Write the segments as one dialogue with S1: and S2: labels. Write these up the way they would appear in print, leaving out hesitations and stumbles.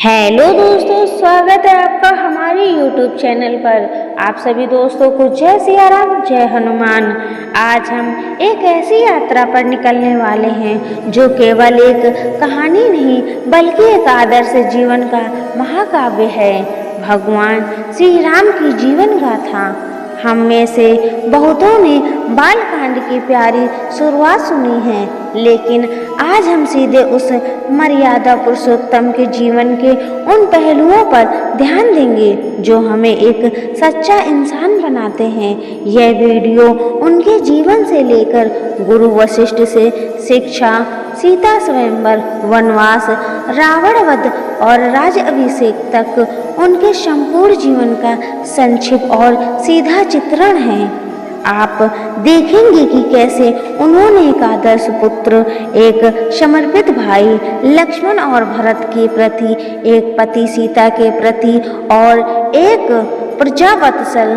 S1: Hello दोस्तों, स्वागत है आपका हमारे YouTube चैनल पर। आप सभी दोस्तों को जय सिया राम, जय हनुमान। आज हम एक ऐसी यात्रा पर निकलने वाले हैं जो केवल एक कहानी नहीं बल्कि एक आदर्श जीवन का महाकाव्य है। भगवान श्री राम की जीवन गाथा। हम में से बहुतों ने बालकांड की प्यारी शुरुआत सुनी है, लेकिन आज हम सीधे उस मर्यादा पुरुषोत्तम के जीवन के उन पहलुओं पर ध्यान देंगे जो हमें एक सच्चा इंसान बनाते हैं। यह वीडियो उनके जीवन से लेकर गुरु वशिष्ठ से शिक्षा, सीता स्वयंवर, वनवास, रावण वध और राज अभिषेक तक उनके संपूर्ण जीवन का संक्षिप्त और सीधा चित्रण है। आप देखेंगे कि कैसे उन्होंने एक आदर्श पुत्र, एक समर्पित भाई लक्ष्मण और भरत के प्रति, एक पति सीता के प्रति और एक प्रजावत्सल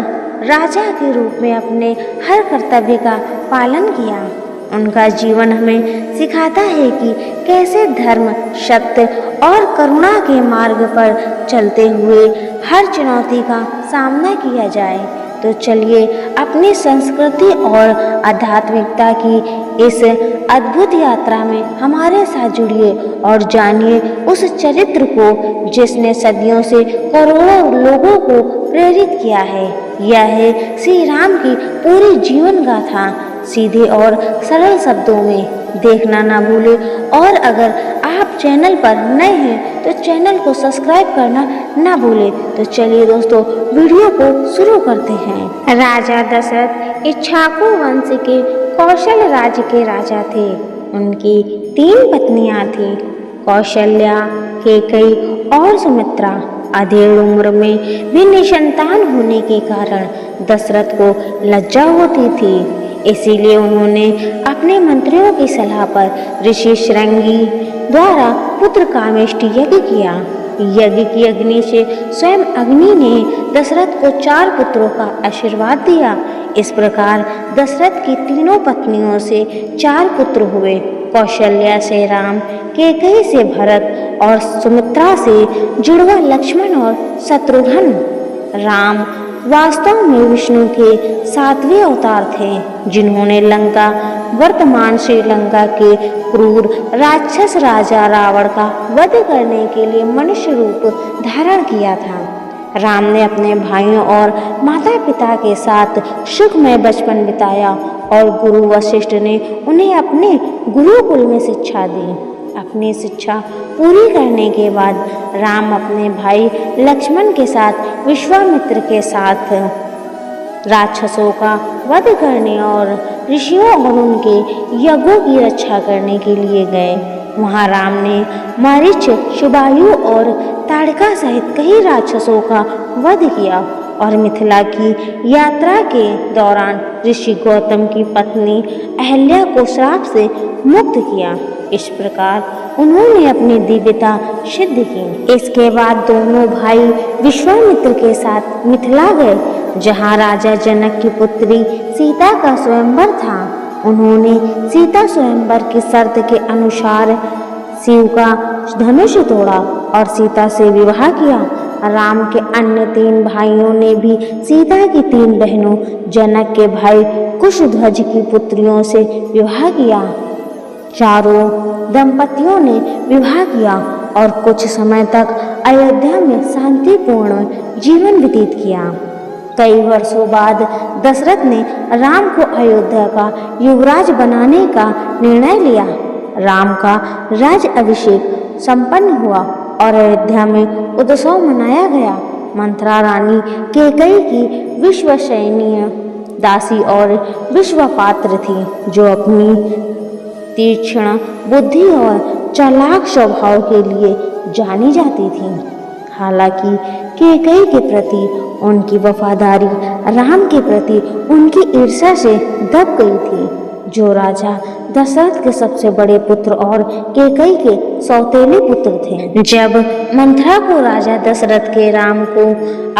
S1: राजा के रूप में अपने हर कर्तव्य का पालन किया। उनका जीवन हमें सिखाता है कि कैसे धर्म, सत्य और करुणा के मार्ग पर चलते हुए हर चुनौती का सामना किया जाए। तो चलिए अपनी संस्कृति और आध्यात्मिकता की इस अद्भुत यात्रा में हमारे साथ जुड़िए और जानिए उस चरित्र को जिसने सदियों से करोड़ों लोगों को प्रेरित किया है। यह है श्री राम की पूरी जीवन गाथा, सीधे और सरल शब्दों में। देखना ना भूले, और अगर आप चैनल पर नए हैं तो चैनल को सब्सक्राइब करना ना भूले। तो चलिए दोस्तों, वीडियो को शुरू करते हैं। राजा दशरथ इक्ष्वाकु वंश के कौशल राज्य के राजा थे। उनकी 3 पत्नियां थीं, कौशल्या, कैकेयी और सुमित्रा। अधेड़ उम्र में भी निसंतान होने के कारण दशरथ को लज्जा होती थी। इसीलिए उन्होंने अपने मंत्रियों की सलाह पर ऋषि श्रृंगी द्वारा पुत्र कामेष्टि यज्ञ किया। यज्ञ की अग्नि से स्वयं अग्नि ने दशरथ को 4 पुत्रों का आशीर्वाद दिया। इस प्रकार दशरथ की तीनों पत्नियों से 4 पुत्र हुए। कौशल्या से राम, कैकेयी से भरत और सुमित्रा से जुड़वा लक्ष्मण और शत्रुघ्न। राम वास्तव में विष्णु के 7वें अवतार थे, जिन्होंने लंका, वर्तमान श्रीलंका के क्रूर राक्षस राजा रावण का वध करने के लिए मनुष्य रूप धारण किया था। राम ने अपने भाइयों और माता पिता के साथ सुखमय बचपन बिताया और गुरु वशिष्ठ ने उन्हें अपने गुरुकुल में शिक्षा दी। अपनी शिक्षा पूरी करने के बाद राम अपने भाई लक्ष्मण के साथ विश्वामित्र के साथ राक्षसों का वध करने और ऋषियों और उनके यज्ञों की रक्षा करने के लिए गए। वहां राम ने मारीच, शुभायु और ताड़का सहित कई राक्षसों का वध किया और मिथिला की यात्रा के दौरान ऋषि गौतम की पत्नी अहल्या को श्राप से मुक्त किया। इस प्रकार उन्होंने अपनी दिव्यता सिद्ध की। इसके बाद दोनों भाई विश्वामित्र के साथ मिथिला गए, जहां राजा जनक की पुत्री सीता का स्वयंवर था। उन्होंने सीता स्वयंवर की शर्त के अनुसार शिव का धनुष तोड़ा और सीता से विवाह किया। राम के अन्य 3 भाइयों ने भी सीता की 3 बहनों जनक के भाई कुशध्वज की पुत्रियों से विवाह किया। चारों दंपतियों ने विवाह किया और कुछ समय तक अयोध्या में शांतिपूर्ण जीवन व्यतीत किया। कई वर्षों बाद दशरथ ने राम को अयोध्या का युवराज बनाने का निर्णय लिया। राम का राज अभिषेक संपन्न हुआ और अयोध्या में उत्सव मनाया गया। मंथरा रानी कैकेयी की विश्वसनीय दासी और विश्वापात्र थी, जो अपनी तीक्ष्ण बुद्धि और चालाक स्वभाव के लिए जानी जाती थी। हालांकि कैकेयी के प्रति उनकी वफादारी राम के प्रति उनकी ईर्ष्या से दब गई थी, जो राजा दशरथ के सबसे बड़े पुत्र और कैकेयी के सौतेले पुत्र थे। जब मंथरा को राजा दशरथ के राम को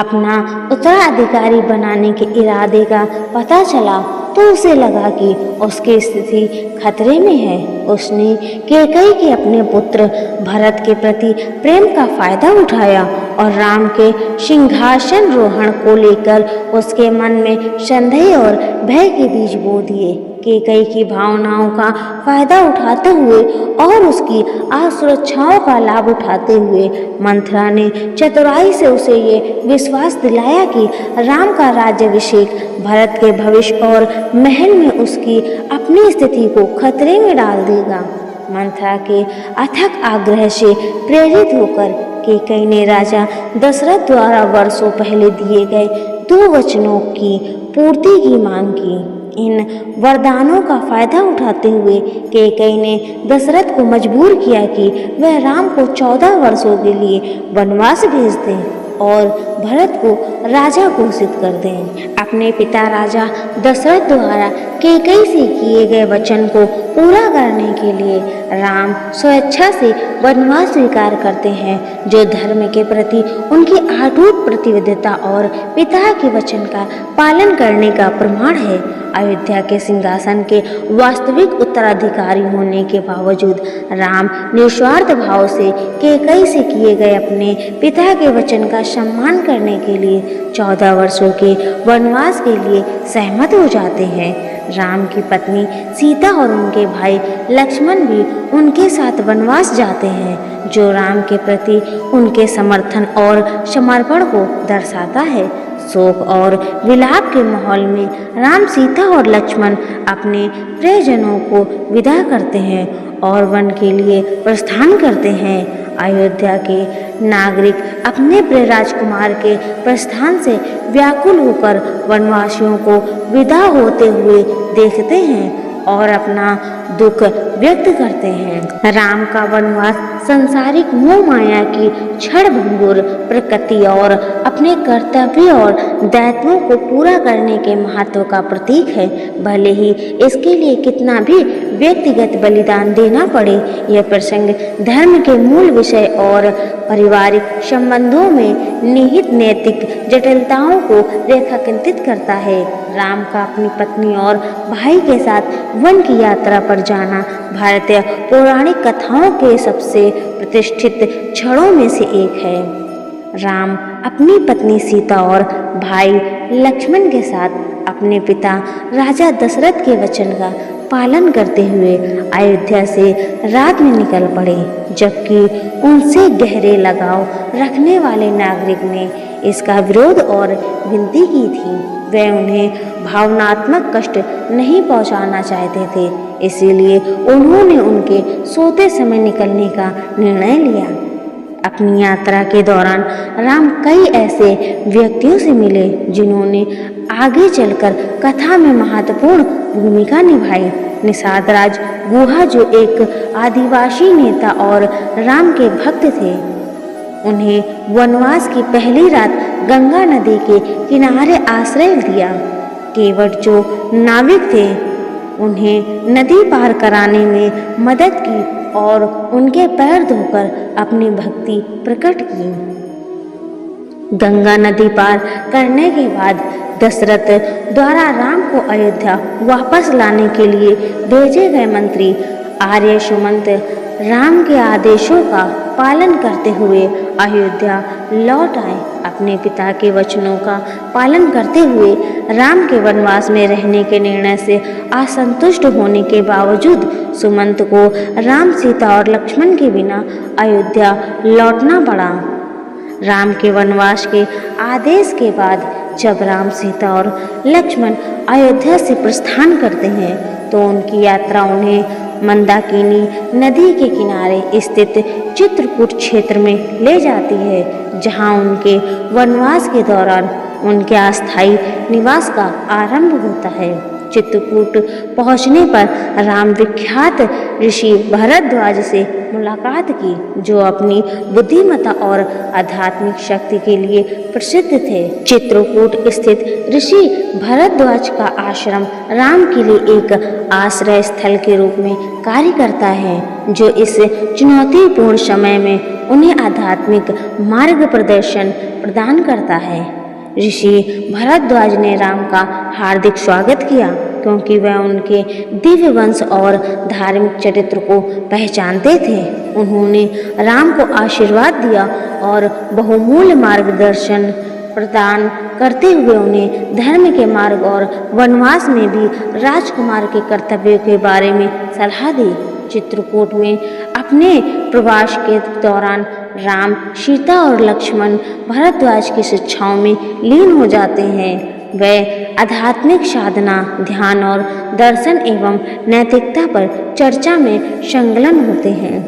S1: अपना उत्तराधिकारी बनाने के इरादे का पता चला, तो उसे लगा कि उसकी स्थिति खतरे में है। उसने कैकेयी के अपने पुत्र भरत के प्रति प्रेम का फायदा उठाया और राम के सिंहासन रोहण को लेकर उसके मन में संदेह और भय के बीज बो दिए। कैकेयी की भावनाओं का फायदा उठाते हुए और उसकी असुरक्षाओं का लाभ उठाते हुए मंथरा ने चतुराई से उसे ये विश्वास दिलाया कि राम का राज्याभिषेक भरत के भविष्य और महल में उसकी अपनी स्थिति को खतरे में डाल देगा। मंथरा के अथक आग्रह से प्रेरित होकर कैकेयी ने राजा दशरथ द्वारा वर्षों पहले दिए गए 2 वचनों की पूर्ति की मांग की। इन वरदानों का फायदा उठाते हुए कैकेयी ने दशरथ को मजबूर किया कि वह राम को 14 वर्षों के लिए वनवास भेज दें और भरत को राजा घोषित कर दें। अपने पिता राजा दशरथ द्वारा कैकेयी से किए गए वचन को पूरा करने के लिए राम स्वेच्छा से वनवास स्वीकार करते हैं, जो धर्म के प्रति उनकी अटूट प्रतिबद्धता और पिता के वचन का पालन करने का प्रमाण है। अयोध्या के सिंहासन के वास्तविक उत्तराधिकारी होने के बावजूद राम निस्वार्थ भाव से कैकेयी से किए गए अपने पिता के वचन का सम्मान करने के लिए 14 वर्षों के वनवास के लिए सहमत हो जाते हैं। राम की पत्नी सीता और उनके भाई लक्ष्मण भी उनके साथ वनवास जाते हैं, जो राम के प्रति उनके समर्थन और समर्पण को दर्शाता है। शोक और विलाप के माहौल में राम, सीता और लक्ष्मण अपने प्रियजनों को विदा करते हैं और वन के लिए प्रस्थान करते हैं। अयोध्या के नागरिक अपने प्रिय राजकुमार के प्रस्थान से व्याकुल होकर वनवासियों को विदा होते हुए देखते हैं और अपना दुख व्यक्त करते हैं। राम का वनवास संसारिक मोह माया की क्षण भंगुर प्रकृति और अपने कर्तव्य और दायित्वों को पूरा करने के महत्व का प्रतीक है। भले ही इसके लिए कितना भी व्यक्तिगत बलिदान देना पड़े, यह प्रसंग धर्म के मूल विषय और पारिवारिक संबंधों में निहित नैतिक जटिलताओं को रेखांकित करता है। राम का अपनी पत्नी और भाई के साथ वन की यात्रा पर जाना भारतीय पौराणिक कथाओं के सबसे प्रतिष्ठित क्षणों में से एक है। राम अपनी पत्नी सीता और भाई लक्ष्मण के साथ अपने पिता राजा दशरथ के वचन का पालन करते हुए अयोध्या से रात में निकल पड़े, जबकि उनसे गहरे लगाव रखने वाले नागरिक ने इसका विरोध और विनती की थी। वे उन्हें भावनात्मक कष्ट नहीं पहुंचाना चाहते थे, इसीलिए उन्होंने उनके सोते समय निकलने का निर्णय लिया। अपनी यात्रा के दौरान राम कई ऐसे व्यक्तियों से मिले जिन्होंने आगे चलकर कथा में महत्वपूर्ण भूमिका निभाई। निषाद राज गुहा, जो एक आदिवासी नेता और राम के भक्त थे, उन्हें वनवास की पहली रात गंगा नदी के किनारे आश्रय दिया। केवट, जो नाविक थे, उन्हें नदी पार कराने में मदद की और उनके पैर धोकर अपनी भक्ति प्रकट की। गंगा नदी पार करने के बाद दशरथ द्वारा राम को अयोध्या वापस लाने के लिए भेजे गए मंत्री आर्य सुमंत राम के आदेशों का पालन करते हुए अयोध्या लौट आए। अपने पिता के वचनों का पालन करते हुए राम के वनवास में रहने के निर्णय से असंतुष्ट होने के बावजूद सुमंत को राम, सीता और लक्ष्मण के बिना अयोध्या लौटना पड़ा। राम के वनवास के आदेश के बाद जब राम, सीता और लक्ष्मण अयोध्या से प्रस्थान करते हैं तो उनकी यात्रा उन्हें मंदाकिनी नदी के किनारे स्थित चित्रकूट क्षेत्र में ले जाती है, जहां उनके वनवास के दौरान उनके अस्थायी निवास का आरंभ होता है। चित्रकूट पहुंचने पर राम विख्यात ऋषि भरद्वाज से मुलाकात की, जो अपनी बुद्धिमत्ता और आध्यात्मिक शक्ति के लिए प्रसिद्ध थे। चित्रकूट स्थित ऋषि भरद्वाज का आश्रम राम के लिए एक आश्रय स्थल के रूप में कार्य करता है, जो इस चुनौतीपूर्ण समय में उन्हें आध्यात्मिक मार्ग प्रदर्शन प्रदान करता है। ऋषि भरद्वाज ने राम का हार्दिक स्वागत किया, क्योंकि वह उनके दिव्य वंश और धार्मिक चरित्र को पहचानते थे। उन्होंने राम को आशीर्वाद दिया और बहुमूल्य मार्गदर्शन प्रदान करते हुए उन्हें धर्म के मार्ग और वनवास में भी राजकुमार के कर्तव्यों के बारे में सलाह दी। चित्रकूट में अपने प्रवास के दौरान राम, सीता और लक्ष्मण भारद्वाज की शिक्षाओं में लीन हो जाते हैं। वे आध्यात्मिक साधना, ध्यान और दर्शन एवं नैतिकता पर चर्चा में संलग्न होते हैं।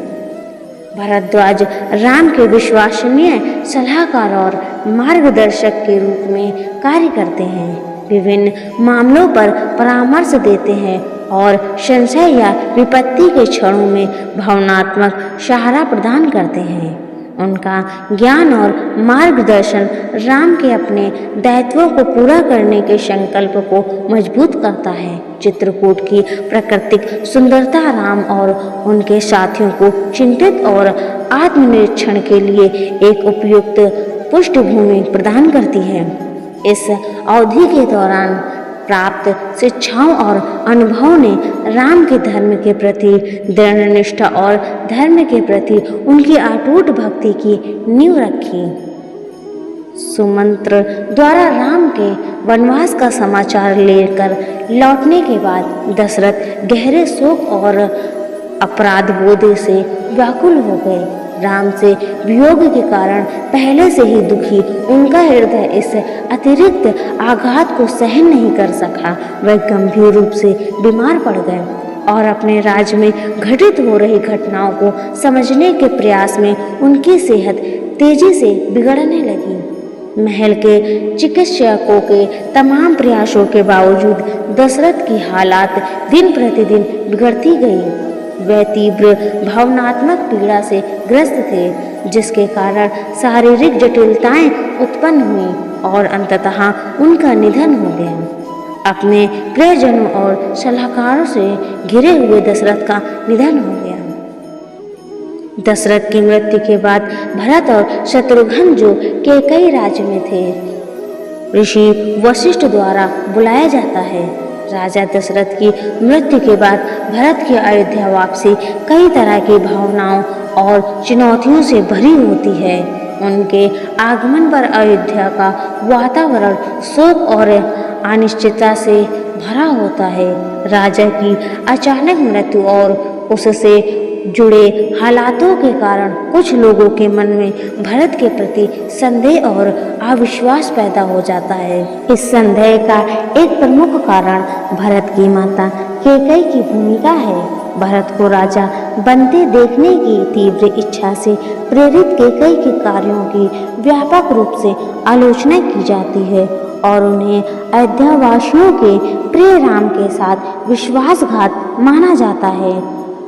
S1: भारद्वाज राम के विश्वसनीय सलाहकार और मार्गदर्शक के रूप में कार्य करते हैं। विभिन्न मामलों पर परामर्श देते हैं और संशय या विपत्ति के क्षणों में भावनात्मक सहारा प्रदान करते हैं। उनका ज्ञान और मार्गदर्शन राम के अपने दायित्वों को पूरा करने के संकल्प को मजबूत करता है। चित्रकूट की प्राकृतिक सुंदरता राम और उनके साथियों को चिंतित और आत्मनिरीक्षण के लिए एक उपयुक्त पृष्ठभूमि प्रदान करती है। इस अवधि के दौरान प्राप्त शिक्षाओं और अनुभवों ने राम के धर्म के प्रति दृढ़ निष्ठा और धर्म के प्रति उनकी अटूट भक्ति की नींव रखी। सुमंत्र द्वारा राम के वनवास का समाचार लेकर लौटने के बाद दशरथ गहरे शोक और अपराध बोध से व्याकुल हो गए। राम से वियोग के कारण पहले से ही दुखी उनका हृदय इस अतिरिक्त आघात को सहन नहीं कर सका। वह गंभीर रूप से बीमार पड़ गए और अपने राज्य में घटित हो रही घटनाओं को समझने के प्रयास में उनकी सेहत तेजी से बिगड़ने लगी। महल के चिकित्सकों के तमाम प्रयासों के बावजूद दशरथ की हालात दिन प्रतिदिन बिगड़ती गई। वह तीव्र भावनात्मक पीड़ा से ग्रस्त थे, जिसके कारण शारीरिक जटिलताएं उत्पन्न हुई और अंततः उनका निधन हो गया। अपने प्रियजनों और सलाहकारों से घिरे हुए दशरथ का निधन हो गया। दशरथ की मृत्यु के बाद भरत और शत्रुघ्न जो कैकेयी राज्य में थे, ऋषि वशिष्ठ द्वारा बुलाया जाता है। राजा दशरथ की मृत्यु के बाद भरत की अयोध्या वापसी कई तरह की भावनाओं और चुनौतियों से भरी होती है। उनके आगमन पर अयोध्या का वातावरण शोक और अनिश्चितता से भरा होता है। राजा की अचानक मृत्यु और उससे जुड़े हालातों के कारण कुछ लोगों के मन में भरत के प्रति संदेह और अविश्वास पैदा हो जाता है। इस संदेह का एक प्रमुख कारण भरत की माता कैकेयी की भूमिका है। भरत को राजा बनते देखने की तीव्र इच्छा से प्रेरित कैकेयी के कार्यों की व्यापक रूप से आलोचना की जाती है और उन्हें अयोध्यावासियों के प्रिय राम के साथ विश्वासघात माना जाता है।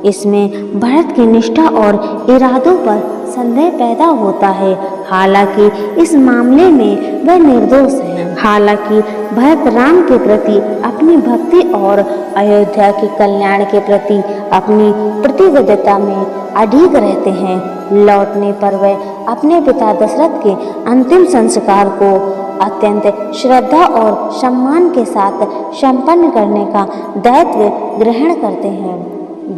S1: इसमें भरत की निष्ठा और इरादों पर संदेह पैदा होता है। हालांकि इस मामले में वह निर्दोष है। हालांकि भरत राम के प्रति अपनी भक्ति और अयोध्या के कल्याण के प्रति अपनी प्रतिबद्धता में अडिग रहते हैं। लौटने पर वह अपने पिता दशरथ के अंतिम संस्कार को अत्यंत श्रद्धा और सम्मान के साथ संपन्न करने का दायित्व ग्रहण करते हैं।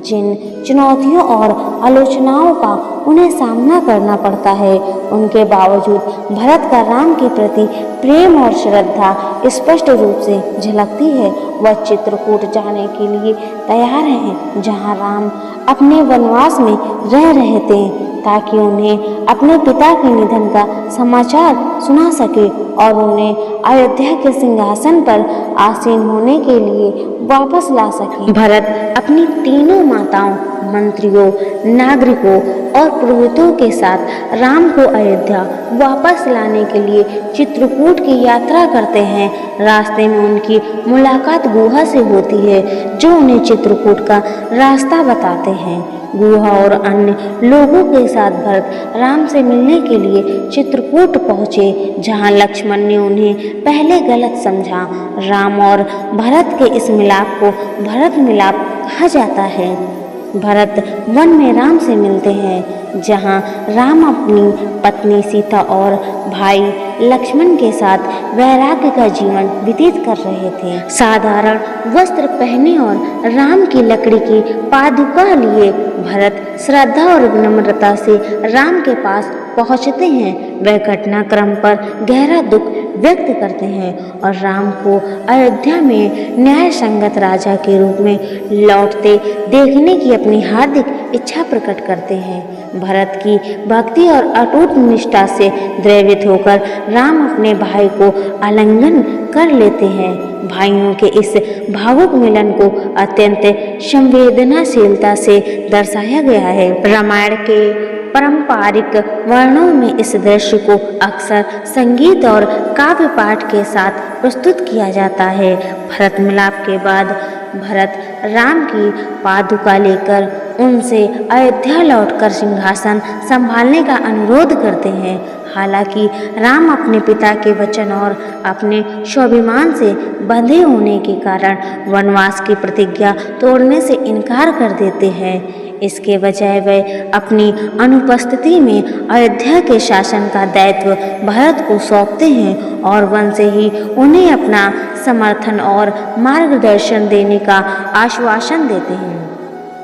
S1: जिन चुनौतियों और आलोचनाओं का उन्हें सामना करना पड़ता है, उनके बावजूद भरत का राम के प्रति प्रेम और श्रद्धा स्पष्ट रूप से झलकती है। वह चित्रकूट जाने के लिए तैयार हैं, जहां राम अपने वनवास में रह रहे थे, ताकि उन्हें अपने पिता के निधन का समाचार सुना सके और उन्हें अयोध्या के सिंहासन पर आसीन होने के लिए वापस ला सके। भरत अपनी तीनों माताओं, मंत्रियों, नागरिकों और पुरोहितों के साथ राम को अयोध्या वापस लाने के लिए चित्रकूट की यात्रा करते हैं। रास्ते में उनकी मुलाकात गुहा से होती है, जो उन्हें चित्रकूट का रास्ता बताते हैं। गुहा और अन्य लोगों के साथ भरत राम से मिलने के लिए चित्रकूट पहुँचे, जहाँ लक्ष्मण ने उन्हें पहले गलत समझा। राम और भरत के इस मिलाप को भरत मिलाप कहा जाता है। भरत वन में राम से मिलते हैं, जहाँ राम अपनी पत्नी सीता और भाई लक्ष्मण के साथ वैराग्य का जीवन व्यतीत कर रहे थे। साधारण वस्त्र पहने और राम की लकड़ी की पादुका लिए भरत श्रद्धा और विनम्रता से राम के पास पहुंचते हैं। वह घटनाक्रम पर गहरा दुख व्यक्त करते हैं और राम को अयोध्या में न्याय संगत राजा के रूप में लौटते देखने की अपनी हार्दिक इच्छा प्रकट करते हैं। भरत की भक्ति और अटूट निष्ठा से द्रवित होकर राम अपने भाई को आलिंगन कर लेते हैं। भाइयों के इस भावुक मिलन को अत्यंत संवेदनाशीलता से दर्शाया गया है। रामायण के पारंपरिक वर्णों में इस दृश्य को अक्सर संगीत और काव्य पाठ के साथ प्रस्तुत किया जाता है। भरत मिलाप के बाद भरत राम की पादुका लेकर उनसे अयोध्या लौटकर सिंहासन संभालने का अनुरोध करते हैं। हालांकि राम अपने पिता के वचन और अपने स्वाभिमान से बंधे होने के कारण वनवास की प्रतिज्ञा तोड़ने से इनकार कर देते हैं। इसके बजाय वे अपनी अनुपस्थिति में अयोध्या के शासन का दायित्व भरत को सौंपते हैं और वन से ही उन्हें अपना समर्थन और मार्गदर्शन देने का आश्वासन देते हैं।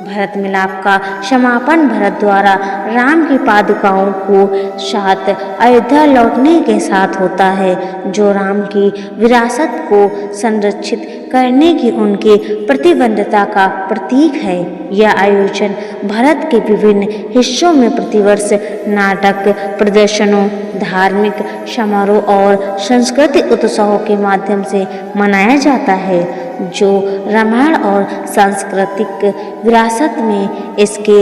S1: भरत मिलाप का समापन भरत द्वारा राम की पादुकाओं को साथ अयोध्या लौटने के साथ होता है, जो राम की विरासत को संरक्षित करने की उनकी प्रतिबद्धता का प्रतीक है। यह आयोजन भारत के विभिन्न हिस्सों में प्रतिवर्ष नाटक प्रदर्शनों, धार्मिक समारोह और सांस्कृतिक उत्सवों के माध्यम से मनाया जाता है, जो रामायण और सांस्कृतिक विरासत में इसके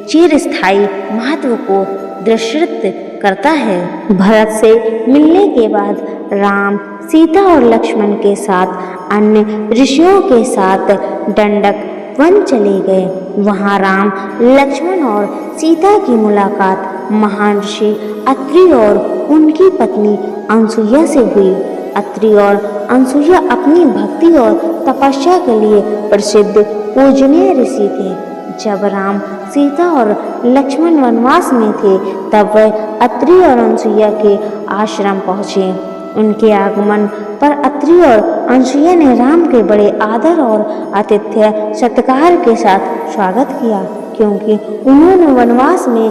S1: चिरस्थायी महत्व को दृश्यित करता है। भरत से मिलने के बाद राम सीता और लक्ष्मण के साथ अन्य ऋषियों के साथ दंडक वन चले गए। वहाँ राम, लक्ष्मण और सीता की मुलाकात महान ऋषि अत्रि और उनकी पत्नी अनसुईया से हुई। अत्रि और अनसुईया अपनी भक्ति और तपस्या के लिए प्रसिद्ध पूजनीय ऋषि थे। जब राम, सीता और लक्ष्मण वनवास में थे, तब वह अत्रि और अनसुईया के आश्रम पहुँचे। उनके आगमन पर अत्रि और अनसुईया ने राम के बड़े आदर और आतिथ्य सत्कार के साथ स्वागत किया, क्योंकि उन्होंने वनवास में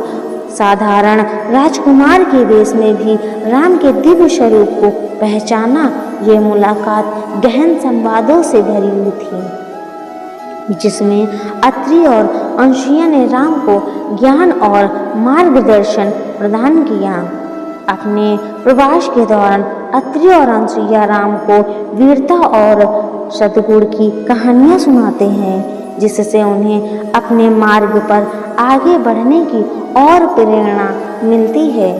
S1: साधारण राजकुमार के वेश में भी राम के दिव्य स्वरूप को पहचाना। ये मुलाकात गहन संवादों से भरी हुई थी, जिसमें अत्रि और अनसुईया ने राम को ज्ञान और मार्गदर्शन प्रदान किया। अपने प्रवास के दौरान अत्रि और अनसुईया राम को वीरता और सद्गुण की कहानियाँ सुनाते हैं, जिससे उन्हें अपने मार्ग पर आगे बढ़ने की और प्रेरणा मिलती है।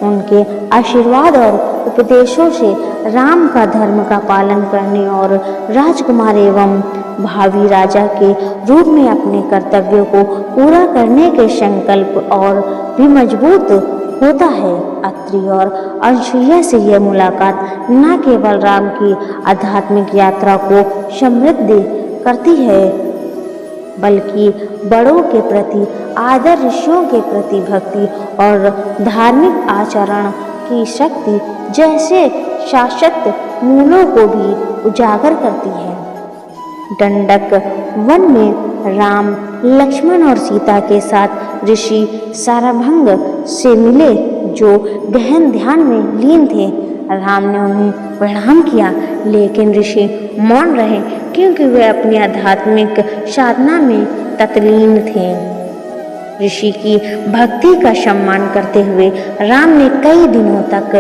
S1: उनके आशीर्वाद और उपदेशों से राम का धर्म का पालन करने और राजकुमार एवं भावी राजा के रूप में अपने कर्तव्यों को पूरा करने के संकल्प और भी मजबूत होता है। अत्रि और अनसुईया से यह मुलाकात न केवल राम की आध्यात्मिक यात्रा को समृद्ध करती है, बल्कि बड़ों के प्रति आदर, ऋषियों के प्रति भक्ति और धार्मिक आचरण की शक्ति जैसे शाश्वत मूल्यों को भी उजागर करती है। दंडक वन में राम, लक्ष्मण और सीता के साथ ऋषि सारभंग से मिले, जो गहन ध्यान में लीन थे। राम ने उन्हें प्रणाम किया, लेकिन ऋषि मौन रहे, क्योंकि वे अपनी आध्यात्मिक साधना में तल्लीन थे। ऋषि की भक्ति का सम्मान करते हुए राम ने कई दिनों तक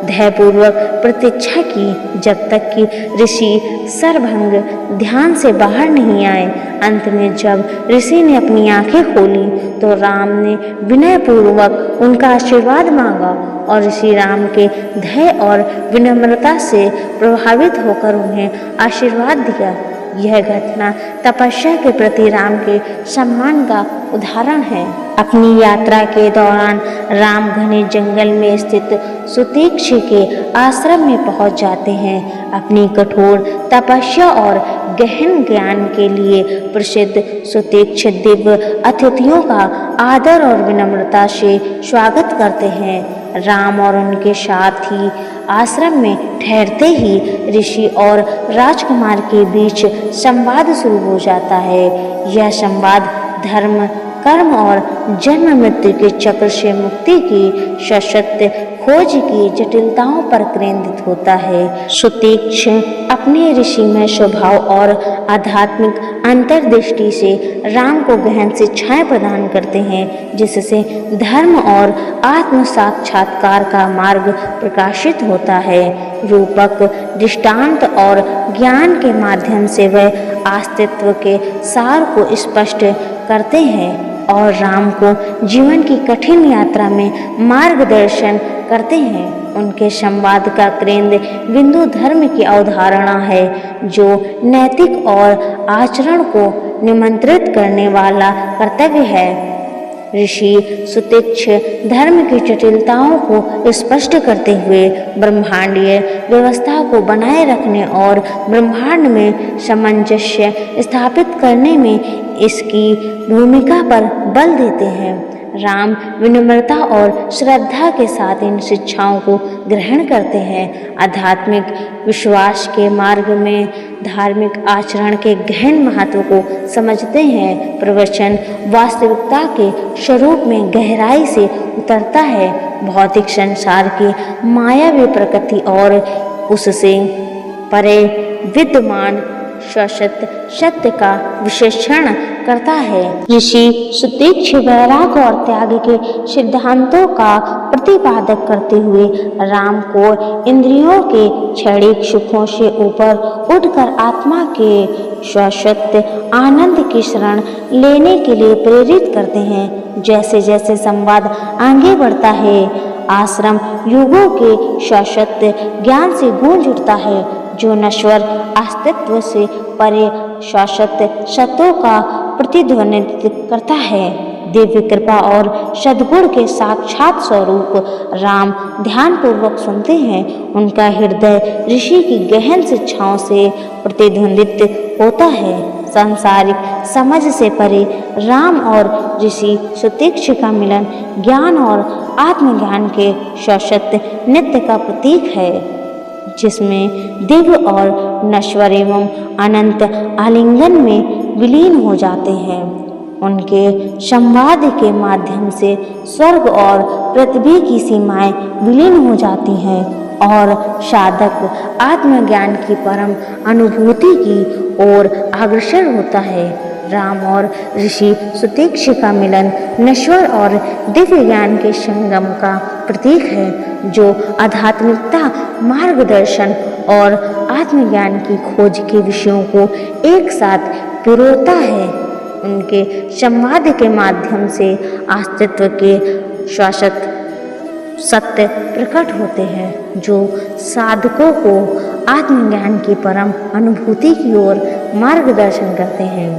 S1: धैर्यपूर्वक प्रतीक्षा की, जब तक कि ऋषि सरभंग ध्यान से बाहर नहीं आए। अंत में जब ऋषि ने अपनी आंखें खोली, तो राम ने विनयपूर्वक उनका आशीर्वाद मांगा और ऋषि राम के धैर्य और विनम्रता से प्रभावित होकर उन्हें आशीर्वाद दिया। यह घटना तपस्या के प्रति राम के सम्मान का उदाहरण है। अपनी यात्रा के दौरान राम घने जंगल में स्थित सुतीक्ष के आश्रम में पहुंच जाते हैं। अपनी कठोर तपस्या और गहन ज्ञान के लिए प्रसिद्ध सुतीक्ष दिव्य अतिथियों का आदर और विनम्रता से स्वागत करते हैं। राम और उनके साथी आश्रम में ठहरते ही ऋषि और राजकुमार के बीच संवाद शुरू हो जाता है। यह संवाद धर्म, कर्म और जन्म मृत्यु के चक्र से मुक्ति की सशक्त खोज की जटिलताओं पर केंद्रित होता है। सुतीक्ष अपने ऋषिमय स्वभाव और आध्यात्मिक अंतर्दृष्टि से राम को गहन शिक्षाएं प्रदान करते हैं, जिससे धर्म और आत्म साक्षात्कार का मार्ग प्रकाशित होता है। रूपक, दृष्टांत और ज्ञान के माध्यम से वह अस्तित्व के सार को स्पष्ट करते हैं और राम को जीवन की कठिन यात्रा में मार्गदर्शन करते हैं। उनके संवाद का केंद्र बिंदु धर्म की अवधारणा है, जो नैतिक और आचरण को निमंत्रित करने वाला कर्तव्य है। ऋषि सुतीक्ष धर्म की जटिलताओं को स्पष्ट करते हुए ब्रह्मांडीय व्यवस्था को बनाए रखने और ब्रह्मांड में सामंजस्य स्थापित करने में इसकी भूमिका पर बल देते हैं। राम विनम्रता और श्रद्धा के साथ इन शिक्षाओं को ग्रहण करते हैं। आध्यात्मिक विश्वास के मार्ग में धार्मिक आचरण के गहन महत्व को समझते हैं। प्रवचन वास्तविकता के स्वरूप में गहराई से उतरता है। भौतिक संसार की मायावी प्रकृति और उससे परे विद्यमान शाश्वत सत्य का विश्लेषण करता है। ऋषि सुतीक्ष वैराग्य और त्याग के सिद्धांतों का प्रतिपादक करते हुए राम को इंद्रियों के क्षणिक सुखों से ऊपर उठकर आत्मा के शाश्वत आनंद की शरण लेने के लिए प्रेरित करते हैं। जैसे जैसे संवाद आगे बढ़ता है, आश्रम युगों के शाश्वत ज्ञान से गूंज उठता है, जो नश्वर अस्तित्व से परे शाश्वत सत्यों का प्रतिध्वनित करता है। दिव्य कृपा और सद्गुण के साक्षात स्वरूप राम ध्यानपूर्वक सुनते हैं। उनका हृदय ऋषि की गहन शिक्षाओं से प्रतिध्वनित होता है। सांसारिक समझ से परे राम और ऋषि सुतीक्ष का मिलन ज्ञान और आत्मज्ञान के शाश्वत नित्य का प्रतीक है, जिसमें दिव्य और नश्वर एवं अनंत आलिंगन में विलीन हो जाते हैं। उनके संवाद के माध्यम से स्वर्ग और पृथ्वी की सीमाएं विलीन हो जाती हैं और साधक आत्मज्ञान की परम अनुभूति की ओर अग्रसर होता है। राम और ऋषि सुतीक्ष का मिलन नश्वर और दिव्य ज्ञान के संगम का प्रतीक है, जो आध्यात्मिकता, मार्गदर्शन और आत्मज्ञान की खोज के विषयों को एक साथ पिरोता है। उनके संवाद के माध्यम से अस्तित्व के शाश्वत सत्य प्रकट होते हैं, जो साधकों को आत्मज्ञान की परम अनुभूति की ओर मार्गदर्शन करते हैं।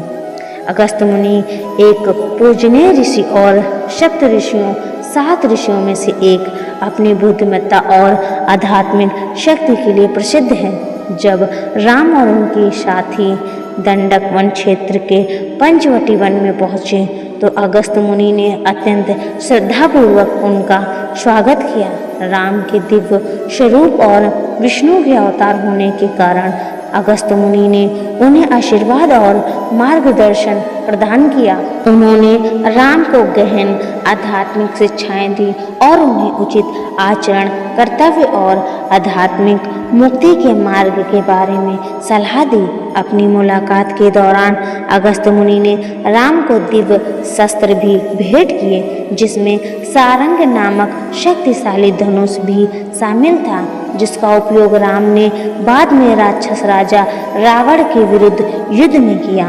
S1: अगस्त्य मुनि एक पूजनीय ऋषि और सप्त ऋषियों 7 ऋषियों में से एक अपनी बुद्धिमत्ता और आध्यात्मिक शक्ति के लिए प्रसिद्ध हैं। जब राम और उनके साथी दंडक वन क्षेत्र के पंचवटी वन में पहुँचे तो अगस्त्य मुनि ने अत्यंत श्रद्धापूर्वक उनका स्वागत किया। राम के दिव्य स्वरूप और विष्णु के अवतार होने के कारण अगस्त्य मुनि ने उन्हें आशीर्वाद और मार्गदर्शन प्रदान किया। उन्होंने राम को गहन आध्यात्मिक शिक्षाएं दी और उन्हें उचित आचरण, कर्तव्य और आध्यात्मिक मुक्ति के मार्ग के बारे में सलाह दी। अपनी मुलाकात के दौरान अगस्त्य मुनि ने राम को दिव्य शस्त्र भी भेंट किए, जिसमें सारंग नामक शक्तिशाली धनुष भी शामिल था, जिसका उपयोग राम ने बाद में राक्षस राजा रावण के विरुद्ध युद्ध में किया।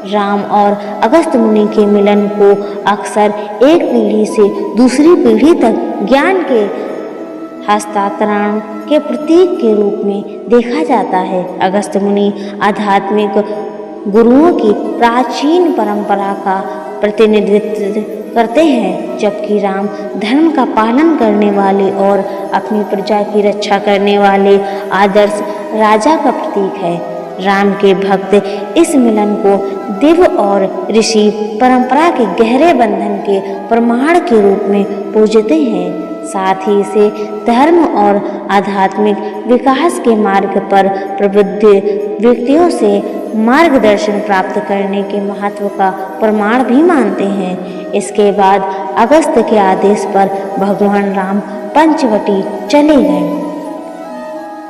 S1: राम और अगस्त्य मुनि के मिलन को अक्सर एक पीढ़ी से दूसरी पीढ़ी तक ज्ञान के हस्तांतरण के प्रतीक के रूप में देखा जाता है। अगस्त्य मुनि आध्यात्मिक गुरुओं की प्राचीन परंपरा का प्रतिनिधित्व करते हैं, जबकि राम धर्म का पालन करने वाले और अपनी प्रजा की रक्षा करने वाले आदर्श राजा का प्रतीक है। राम के भक्त इस मिलन को दिव्य और ऋषि परंपरा के गहरे बंधन के प्रमाण के रूप में पूजते हैं। साथ ही इसे धर्म और आध्यात्मिक विकास के मार्ग पर प्रबुद्ध व्यक्तियों से मार्गदर्शन प्राप्त करने के महत्व का प्रमाण भी मानते हैं। इसके बाद अगस्त्य के आदेश पर भगवान राम पंचवटी चले गए।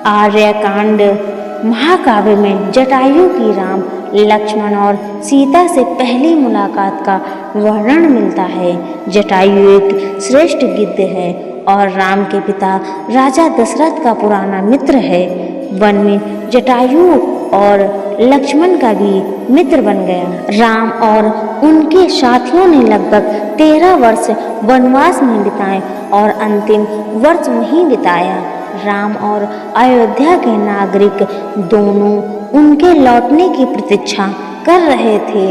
S1: आर्यकांड महाकाव्य में जटायु की राम, लक्ष्मण और सीता से पहली मुलाकात का वर्णन मिलता है। जटायु एक श्रेष्ठ गिद्ध है और राम के पिता राजा दशरथ का पुराना मित्र है। वन में जटायु और लक्ष्मण का भी मित्र बन गया। राम और उनके साथियों ने लगभग 13 वर्ष वनवास में बिताए और अंतिम वर्ष वहीं बिताया। राम और अयोध्या के नागरिक दोनों उनके लौटने की प्रतीक्षा कर रहे थे।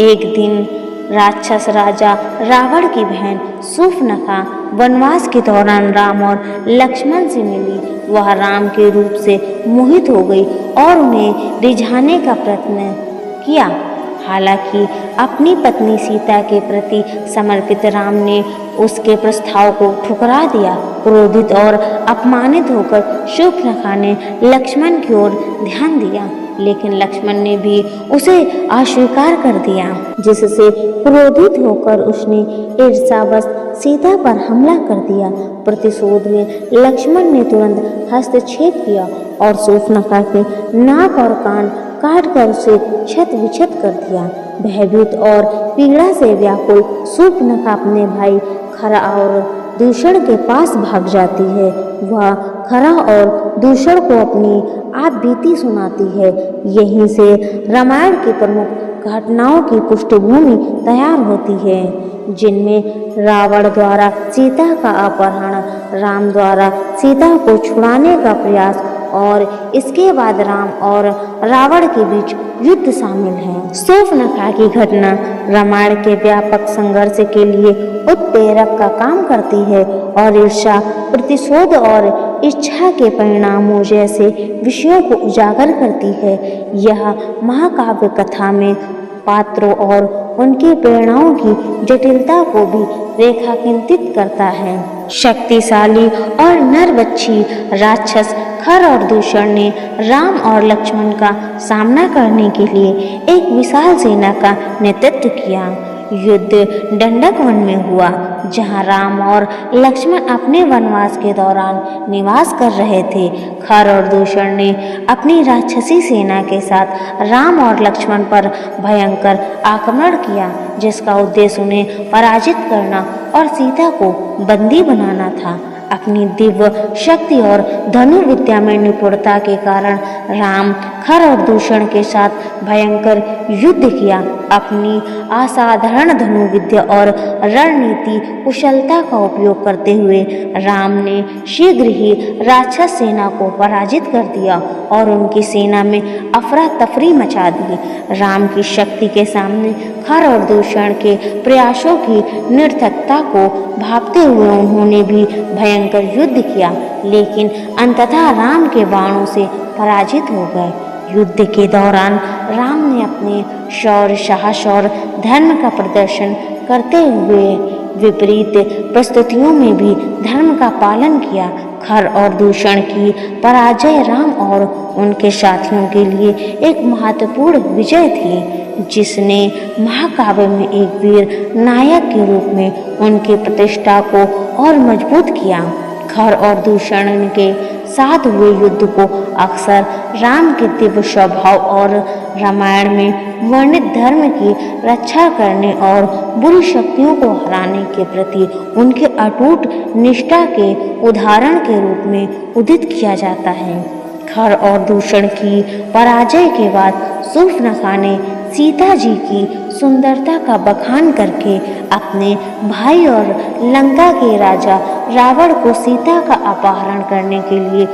S1: एक दिन राक्षस राजा रावण की बहन शूर्पणखा वनवास के दौरान राम और लक्ष्मण से मिली। वह राम के रूप से मोहित हो गई और उन्हें रिझाने का प्रयत्न किया। हालांकि अपनी पत्नी सीता के प्रति समर्पित राम ने उसके प्रस्ताव को ठुकरा दिया। क्रोधित और अपमानित होकर शूर्पणखा ने लक्ष्मण की ओर ध्यान दिया, लेकिन लक्ष्मण ने भी उसे अस्वीकार कर दिया, जिससे क्रोधित होकर उसने ईर्ष्यावश सीता पर हमला कर दिया। प्रतिशोध में लक्ष्मण ने तुरंत हस्तक्षेप किया और शूर्पणखा के नाक और कान काटकर उसे क्षत विक्षत कर दिया। भयभीत और पीड़ा से व्याकुल शूर्पणखा अपने भाई खरा और दूषण के पास भाग जाती है। वह खरा और दूषण को अपनी आप बीती सुनाती है। यहीं से रामायण की प्रमुख घटनाओं की पृष्ठभूमि तैयार होती है, जिनमें रावण द्वारा सीता का अपहरण, राम द्वारा सीता को छुड़ाने का प्रयास और इसके बाद राम और रावण के बीच युद्ध शामिल है। शूर्पणखा की घटना रामायण के व्यापक संघर्ष के लिए उत्प्रेरक का काम करती है और ईर्ष्या, प्रतिशोध और इच्छा के परिणामों जैसे विषयों को उजागर करती है। यह महाकाव्य कथा में पात्रों और उनकी प्रेरणाओं की जटिलता को भी रेखांकित करता है। शक्तिशाली और नरभक्षी राक्षस खर और दूषण ने राम और लक्ष्मण का सामना करने के लिए एक विशाल सेना का नेतृत्व किया। युद्ध दंडक वन में हुआ, जहां राम और लक्ष्मण अपने वनवास के दौरान निवास कर रहे थे। खर और दूषण ने अपनी राक्षसी सेना के साथ राम और लक्ष्मण पर भयंकर आक्रमण किया, जिसका उद्देश्य उन्हें पराजित करना और सीता को बंदी बनाना था। अपनी दिव्य शक्ति और धनुर्विद्या में निपुणता के कारण राम खर और दूषण के साथ भयंकर युद्ध किया। अपनी असाधारण धनुर्विद्या और रणनीति कुशलता का उपयोग करते हुए राम ने शीघ्र ही राक्षस सेना को पराजित कर दिया और उनकी सेना में अफरा तफरी मचा दी। राम की शक्ति के सामने खर और दूषण के प्रयासों की निरर्थकता को भांपते हुए उन्होंने भी भयंकर युद्ध किया, लेकिन अंततः राम के बाणों से पराजित हो गए। युद्ध के दौरान राम ने अपने शौर्य, साहस और धर्म का प्रदर्शन करते हुए विपरीत परिस्थितियों में भी धर्म का पालन किया। खर और दूषण की पराजय राम और उनके साथियों के लिए एक महत्वपूर्ण विजय थी, जिसने महाकाव्य में एक वीर नायक के रूप में उनकी प्रतिष्ठा को और मजबूत किया। खर और दूषण के साथ हुए युद्ध को अक्सर राम के दिव्य स्वभाव और रामायण में वर्णित धर्म की रक्षा करने और बुरी शक्तियों को हराने के प्रति उनके अटूट निष्ठा के उदाहरण के रूप में उदित किया जाता है। खर और दूषण की पराजय के बाद शूर्पणखा ने सीता जी की सुंदरता का बखान करके अपने भाई और लंका के राजा रावण को सीता का अपहरण करने के लिए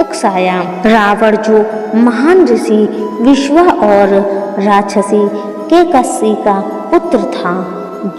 S1: उकसाया। रावण, जो महान ऋषि विश्वा और राक्षसी केकसी का पुत्र था,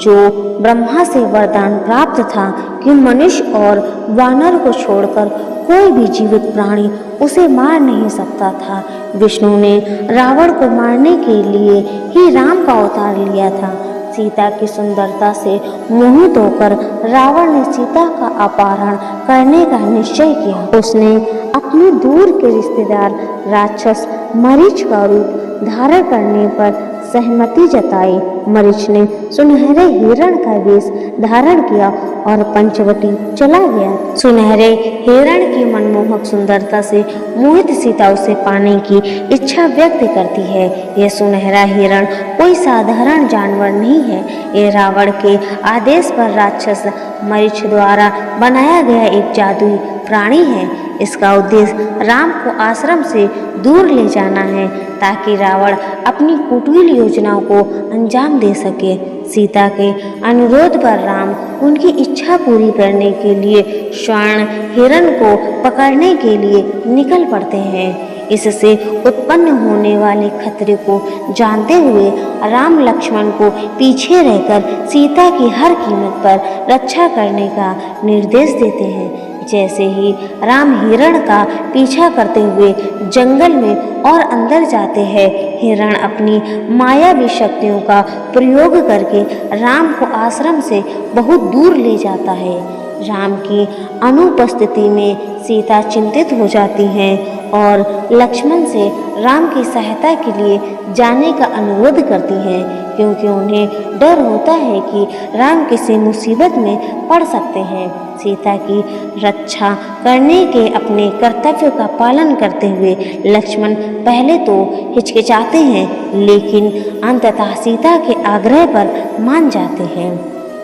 S1: जो ब्रह्मा से वरदान प्राप्त था कि मनुष्य और वानर को छोड़कर कोई भी जीवित प्राणी उसे मार नहीं सकता था। विष्णु ने रावण को मारने के लिए ही राम का अवतार लिया था। सीता की सुंदरता से मोहित होकर रावण ने सीता का अपहरण करने का निश्चय किया। उसने अपने दूर के रिश्तेदार राक्षस मरीच का रूप धारण करने पर सहमति जताई। मरीच ने सुनहरे हिरण का वेश धारण किया और पंचवटी चला गया। सुनहरे हिरण की मनमोहक सुंदरता से मोहित सीता उसे पाने की इच्छा व्यक्त करती है। यह सुनहरा हिरण कोई साधारण जानवर नहीं है। ये रावण के आदेश पर राक्षस मरीच द्वारा बनाया गया एक जादुई प्राणी है। इसका उद्देश्य राम को आश्रम से दूर ले जाना है ताकि रावण अपनी कुटिल योजनाओं को अंजाम दे सके। सीता के अनुरोध पर राम उनकी इच्छा पूरी करने के लिए स्वर्ण हिरण को पकड़ने के लिए निकल पड़ते हैं। इससे उत्पन्न होने वाले खतरे को जानते हुए राम लक्ष्मण को पीछे रहकर सीता की हर कीमत पर रक्षा करने का निर्देश देते हैं। जैसे ही राम हिरण का पीछा करते हुए जंगल में और अंदर जाते हैं, हिरण अपनी मायावी शक्तियों का प्रयोग करके राम को आश्रम से बहुत दूर ले जाता है। राम की अनुपस्थिति में सीता चिंतित हो जाती हैं और लक्ष्मण से राम की सहायता के लिए जाने का अनुरोध करती हैं, क्योंकि उन्हें डर होता है कि राम किसी मुसीबत में पड़ सकते हैं। सीता की रक्षा करने के अपने कर्तव्य का पालन करते हुए लक्ष्मण पहले तो हिचकिचाते हैं, लेकिन अंततः सीता के आग्रह पर मान जाते हैं।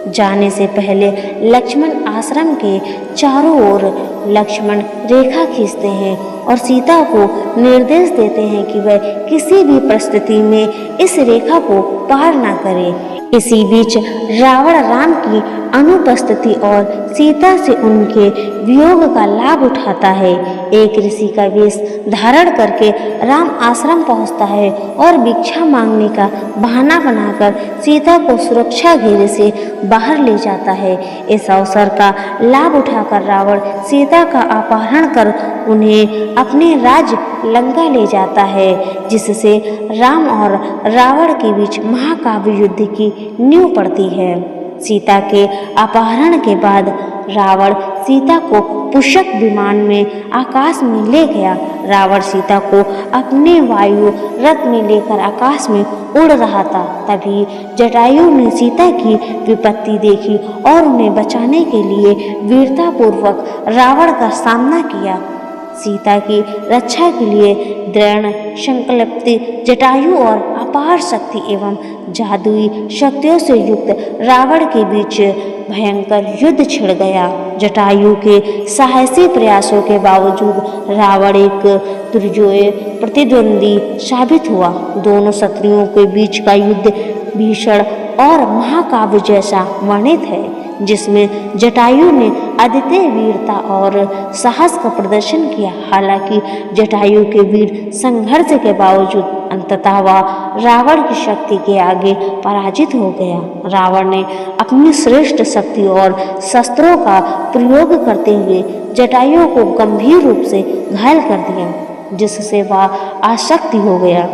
S1: जाने से पहले लक्ष्मण आश्रम के चारों ओर लक्ष्मण रेखा खींचते हैं और सीता को निर्देश देते हैं कि वह किसी भी परिस्थिति में इस रेखा को पार न करे। इसी बीच रावण राम की अनुपस्थिति और सीता से उनके वियोग का लाभ उठाता है। एक ऋषि का वेश धारण करके राम आश्रम पहुंचता है और भिक्षा मांगने का बहाना बनाकर सीता को सुरक्षा घेरे से बाहर ले जाता है। इस अवसर का लाभ उठाकर रावण सीता का अपहरण कर उन्हें अपने राज्य लंका ले जाता है, जिससे राम और रावण के बीच महाकाव्य युद्ध की नींव पड़ती है। सीता के अपहरण के बाद रावण सीता को पुष्पक विमान में आकाश में ले गया। रावण सीता को अपने वायु रथ में लेकर आकाश में उड़ रहा था। तभी जटायु ने सीता की विपत्ति देखी और उन्हें बचाने के लिए वीरतापूर्वक रावण का सामना किया। सीता की रक्षा के लिए दृढ़ संकल्पित जटायु और अपार शक्ति एवं जादुई शक्तियों से युक्त रावण के बीच भयंकर युद्ध छिड़ गया। जटायु के साहसी प्रयासों के बावजूद रावण एक दुर्जोय प्रतिद्वंदी साबित हुआ। दोनों शत्रुओं के बीच का युद्ध भीषण और महाकाव्य जैसा वर्णित है, जिसमें जटायु ने अद्वितीय वीरता और साहस का प्रदर्शन किया। हालांकि जटायु के वीर संघर्ष के बावजूद अंततः वह रावण की शक्ति के आगे पराजित हो गया। रावण ने अपनी श्रेष्ठ शक्ति और शस्त्रों का प्रयोग करते हुए जटायु को गंभीर रूप से घायल कर दिया, जिससे वह आसक्त हो गया।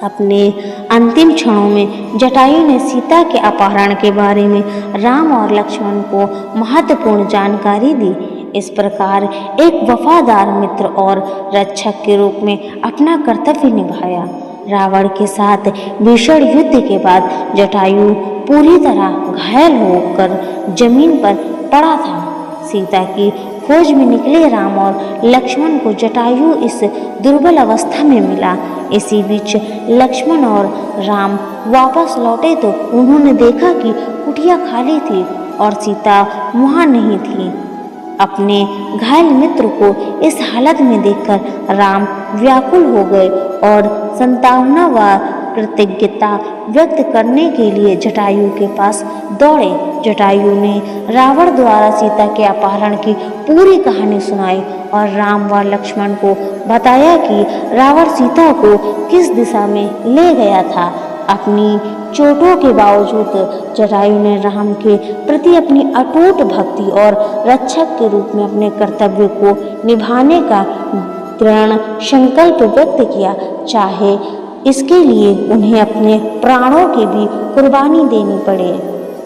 S1: अपने अंतिम क्षणों में जटायु ने सीता के अपहरण के बारे में राम और लक्ष्मण को महत्वपूर्ण जानकारी दी। इस प्रकार एक वफादार मित्र और रक्षक के रूप में अपना कर्तव्य निभाया। रावण के साथ भीषण युद्ध के बाद जटायु पूरी तरह घायल होकर जमीन पर पड़ा था। सीता की खोज में निकले राम और लक्ष्मण को जटायु इस दुर्बल अवस्था में मिला। इसी बीच लक्ष्मण और राम वापस लौटे तो उन्होंने देखा कि कुटिया खाली थी और सीता वहां नहीं थी। अपने घायल मित्र को इस हालत में देखकर राम व्याकुल हो गए और संतावना व कृतज्ञता व्यक्त करने के लिए जटायु के पास दौड़े। जटायु ने रावण द्वारा सीता के अपहरण की पूरी कहानी सुनाई और राम व लक्ष्मण को बताया कि रावण सीता को किस दिशा में ले गया था। अपनी चोटों के बावजूद जटायु ने राम के प्रति अपनी अटूट भक्ति और रक्षक के रूप में अपने कर्तव्य को निभाने का दृढ़ संकल्प व्यक्त किया, चाहे इसके लिए उन्हें अपने प्राणों की भी कुर्बानी देनी पड़े।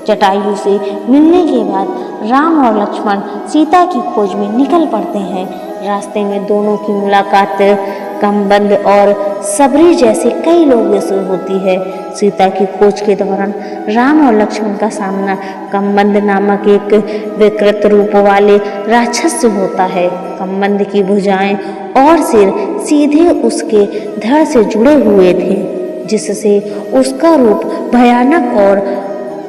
S1: जटायु से मिलने के बाद राम और लक्ष्मण सीता की खोज में निकल पड़ते हैं। रास्ते में दोनों की मुलाकात कमबंद और सबरी जैसे कई लोगों से होती है। सीता की खोज के दौरान राम और लक्ष्मण का सामना कमबंद नामक एक विकृत रूप वाले राक्षस से होता है। कमबंद की भुजाएं और सिर सीधे उसके धड़ से जुड़े हुए थे, जिससे उसका रूप भयानक और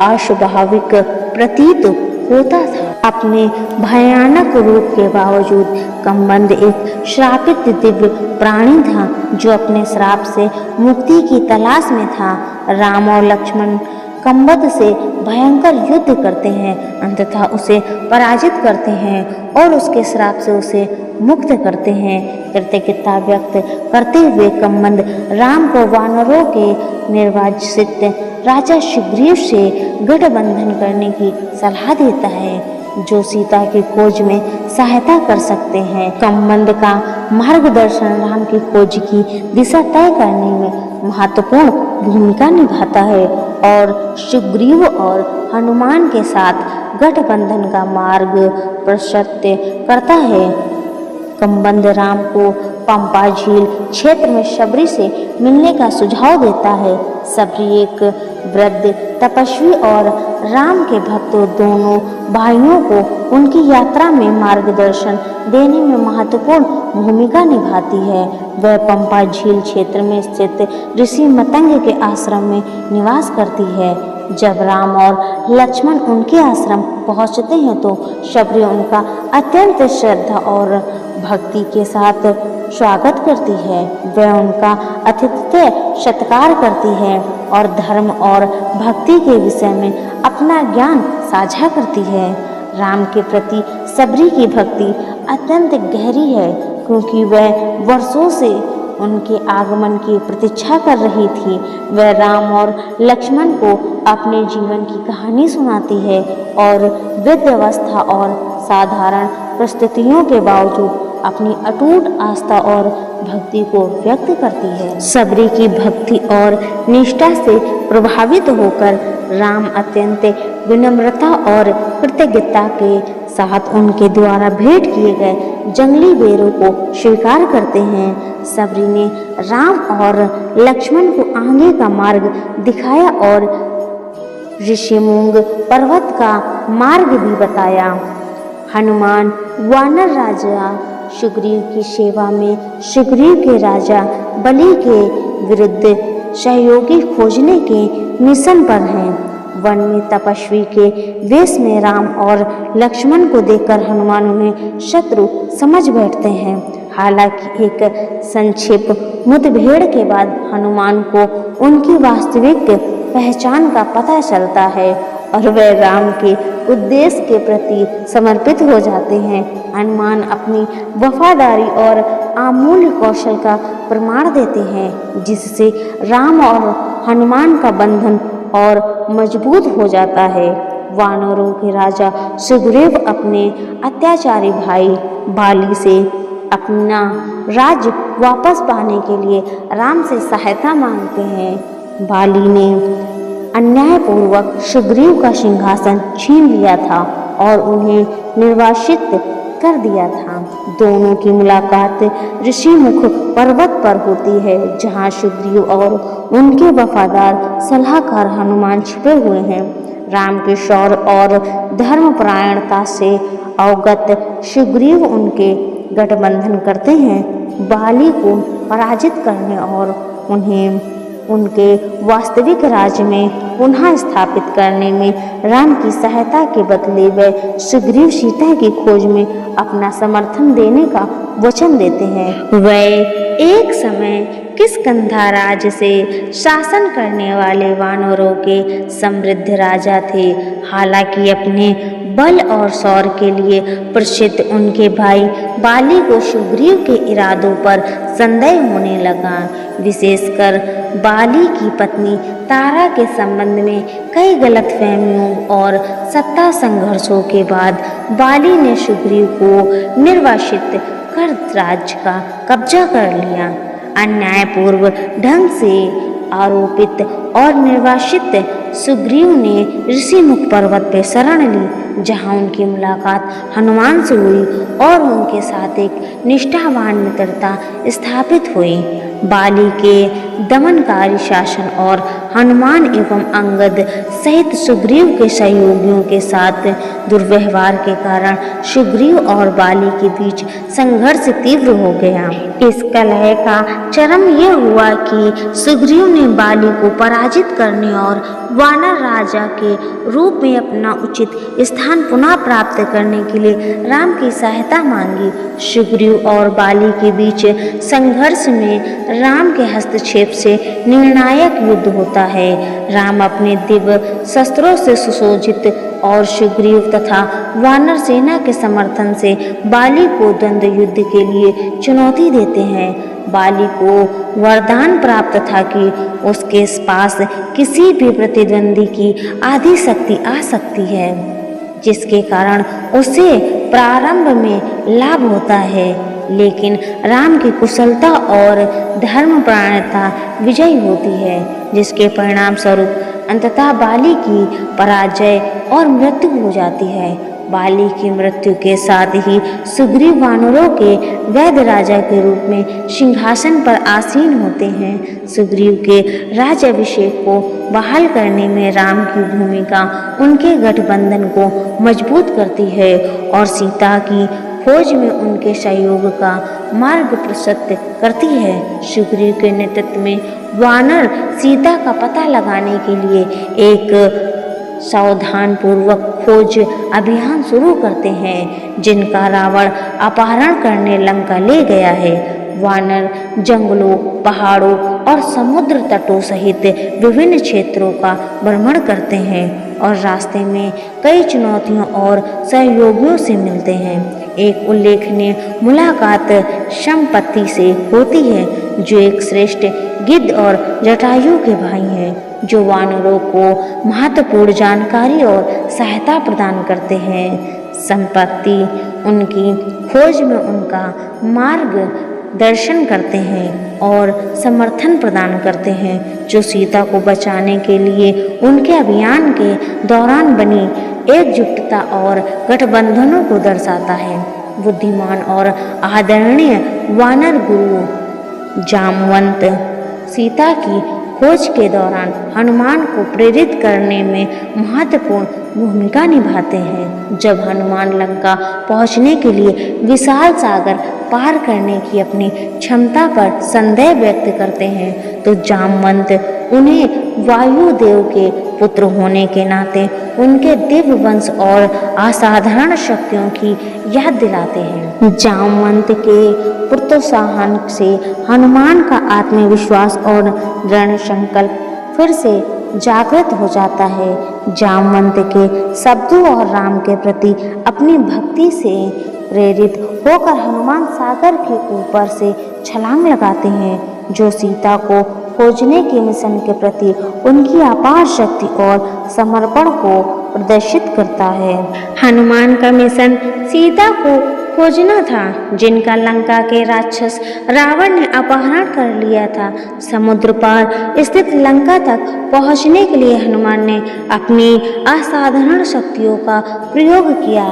S1: अस्वाभाविक प्रतीत होता था। अपने भयानक रूप के बावजूद कमबंद एक श्रापित दिव्य प्राणी था, जो अपने श्राप से मुक्ति की तलाश में था। राम और लक्ष्मण कमबंद से भयंकर युद्ध करते हैं, अंततः उसे पराजित करते हैं और उसके श्राप से उसे मुक्त करते हैं। कृतज्ञता व्यक्त करते हुए कमबंद राम को वानरों के निर्वासित राजा सुग्रीव से गठबंधन करने की सलाह देता है, जो सीता की खोज में सहायता कर सकते हैं। कमबंद का मार्गदर्शन राम की खोज की दिशा तय करने में महत्वपूर्ण भूमिका निभाता है और सुग्रीव और हनुमान के साथ गठबंधन का मार्ग प्रशस्त करता है। कमबंद राम को पंपा झील क्षेत्र में सबरी से मिलने का सुझाव देता है। सबरी एक वृद्ध तपस्वी और राम के भक्त दोनों भाइयों को उनकी यात्रा में मार्गदर्शन देने में महत्वपूर्ण भूमिका निभाती है। वह पंपा झील क्षेत्र में स्थित ऋषि मतंग के आश्रम में निवास करती है। जब राम और लक्ष्मण उनके आश्रम पहुंचते हैं तो सबरी उनका अत्यंत श्रद्धा और भक्ति के साथ स्वागत करती है। वह उनका आतिथ्य सत्कार करती है और धर्म और भक्ति के विषय में अपना ज्ञान साझा करती है। राम के प्रति सबरी की भक्ति अत्यंत गहरी है, क्योंकि वह वर्षों से उनके आगमन की प्रतीक्षा कर रही थी। वह राम और लक्ष्मण को अपने जीवन की कहानी सुनाती है और वृद्धावस्था और साधारण परिस्थितियों के बावजूद अपनी अटूट आस्था और भक्ति को व्यक्त करती है। सबरी की भक्ति और निष्ठा से प्रभावित होकर राम अत्यंत विनम्रता और कृतज्ञता के साथ उनके द्वारा भेंट किए गए जंगली बेरों को स्वीकार करते हैं। सबरी ने राम और लक्ष्मण को आगे का मार्ग दिखाया और ऋषिमूंग पर्वत का मार्ग भी बताया। हनुमान वानर राजा सुग्रीव की सेवा में सुग्रीव के राजा बलि के विरुद्ध सहयोगी खोजने के मिशन पर हैं। वन में तपस्वी के वेश में राम और लक्ष्मण को देखकर हनुमान उन्हें शत्रु समझ बैठते हैं। हालांकि एक संक्षिप्त मुठभेड़ के बाद हनुमान को उनकी वास्तविक पहचान का पता चलता है और वे राम के उद्देश्य के प्रति समर्पित हो जाते हैं। हनुमान अपनी वफादारी और अमूल्य कौशल का प्रमाण देते हैं, जिससे राम और हनुमान का बंधन और मजबूत हो जाता है। वानरों के राजा सुग्रीव अपने अत्याचारी भाई बाली से अपना राज्य वापस पाने के लिए राम से सहायता मांगते हैं। बाली ने अन्यायपूर्वक सुग्रीव का सिंहासन छीन लिया था और उन्हें निर्वासित कर दिया था। दोनों की मुलाकात ऋषिमुख पर्वत पर होती है, जहां सुग्रीव और उनके वफादार सलाहकार हनुमान छिपे हुए हैं। राम के शौर्य और धर्मपरायणता से अवगत सुग्रीव उनके गठबंधन करते हैं। बाली को पराजित करने और उन्हें उनके वास्तविक राज्य में पुनः स्थापित करने में राम की सहायता के बदले वे सुग्रीव सीता की खोज में अपना समर्थन देने का वचन देते हैं। वे एक समय किष्किंधा राज्य से शासन करने वाले वानरों के समृद्ध राजा थे। हालांकि अपने बल और शौर्य के लिए प्रसिद्ध उनके भाई बाली को सुग्रीव के इरादों पर संदेह होने लगा। विशेषकर बाली की पत्नी तारा के संबंध में कई गलतफहमियों और सत्ता संघर्षों के बाद बाली ने सुग्रीव को निर्वासित कर राज्य का कब्जा कर लिया। अन्यायपूर्व ढंग से आरोपित और निर्वासित सुग्रीव ने ऋषिमुख पर्वत पर शरण ली, जहां उनकी मुलाकात हनुमान से हुई और उनके साथ एक निष्ठावान मित्रता स्थापित हुई। बाली के दमनकारी शासन और हनुमान एवं अंगद सहित सुग्रीव के सहयोगियों के साथ दुर्व्यवहार के कारण सुग्रीव और बाली के बीच संघर्ष तीव्र हो गया। इस कलह का चरम यह हुआ कि सुग्रीव ने बाली को पराजित करने और वानर राजा के रूप में अपना उचित स्थान पुनः प्राप्त करने के लिए राम की सहायता मांगी। सुग्रीव और बाली के बीच संघर्ष में राम के हस्तक्षेप से निर्णायक युद्ध होता है। राम अपने दिव्य शस्त्रों से सुसज्जित और सुग्रीव तथा वानर सेना के समर्थन से बाली को द्वंद्व युद्ध के लिए चुनौती देते हैं। बाली को वरदान प्राप्त था कि उसके पास किसी भी प्रतिद्वंदी की आधी शक्ति आ सकती है, जिसके कारण उसे प्रारंभ में लाभ होता है, लेकिन राम की कुशलता और धर्मपरायणता विजयी होती है, जिसके परिणाम स्वरूप अंततः बाली की पराजय और मृत्यु हो जाती है। बाली की मृत्यु के साथ ही सुग्रीव वानरों के वैध राजा के रूप में सिंहासन पर आसीन होते हैं। सुग्रीव के राज्याभिषेक को बहाल करने में राम की भूमिका उनके गठबंधन को मजबूत करती है और सीता की खोज में उनके सहयोग का मार्ग प्रशस्त करती है। सुग्रीव के नेतृत्व में वानर सीता का पता लगाने के लिए एक सावधानपूर्वक खोज अभियान शुरू करते हैं, जिनका रावण अपहरण करने लंका ले गया है। वानर जंगलों, पहाड़ों और समुद्र तटों सहित विभिन्न क्षेत्रों का भ्रमण करते हैं और रास्ते में कई चुनौतियों और सहयोगियों से मिलते हैं। एक उल्लेखनीय मुलाकात संपत्ति से होती है, जो एक श्रेष्ठ गिद्ध और जटायु के भाई हैं, जो वानरों को महत्वपूर्ण जानकारी और सहायता प्रदान करते हैं। संपत्ति उनकी खोज में उनका मार्ग दर्शन करते हैं और समर्थन प्रदान करते हैं, जो सीता को बचाने के लिए उनके अभियान के दौरान बनी एकजुटता और गठबंधनों को दर्शाता है। बुद्धिमान और आदरणीय वानर गुरु जामवंत सीता की खोज के दौरान हनुमान को प्रेरित करने में महत्वपूर्ण भूमिका निभाते हैं। जब हनुमान लंका पहुंचने के लिए विशाल सागर पार करने की अपनी क्षमता पर संदेह व्यक्त करते हैं, तो जामवंत उन्हें वायुदेव के पुत्र होने के नाते उनके दिव्य वंश और असाधारण शक्तियों की याद दिलाते हैं। जामवंत के प्रोत्साहन से हनुमान का आत्मविश्वास और दृढ़ संकल्प फिर से जागृत हो जाता है। जामवंत के शब्दों और राम के प्रति अपनी भक्ति से प्रेरित होकर हनुमान सागर के ऊपर से छलांग लगाते हैं, जो सीता को खोजने के मिशन के प्रति उनकी अपार शक्ति और समर्पण को प्रदर्शित करता है। हनुमान का मिशन सीता को खोजना था, जिनका लंका के राक्षस रावण ने अपहरण कर लिया था। समुद्र पार स्थित लंका तक पहुंचने के लिए हनुमान ने अपनी असाधारण शक्तियों का प्रयोग किया।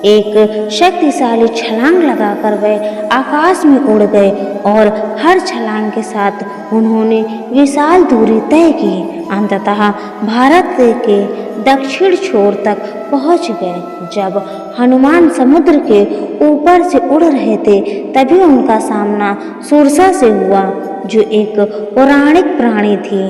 S1: एक शक्तिशाली छलांग लगाकर वे आकाश में उड़ गए और हर छलांग के साथ उन्होंने विशाल दूरी तय की। अंततः भारत के दक्षिण छोर तक पहुंच गए। जब हनुमान समुद्र के ऊपर से उड़ रहे थे, तभी उनका सामना सुरसा से हुआ, जो एक पौराणिक प्राणी थी।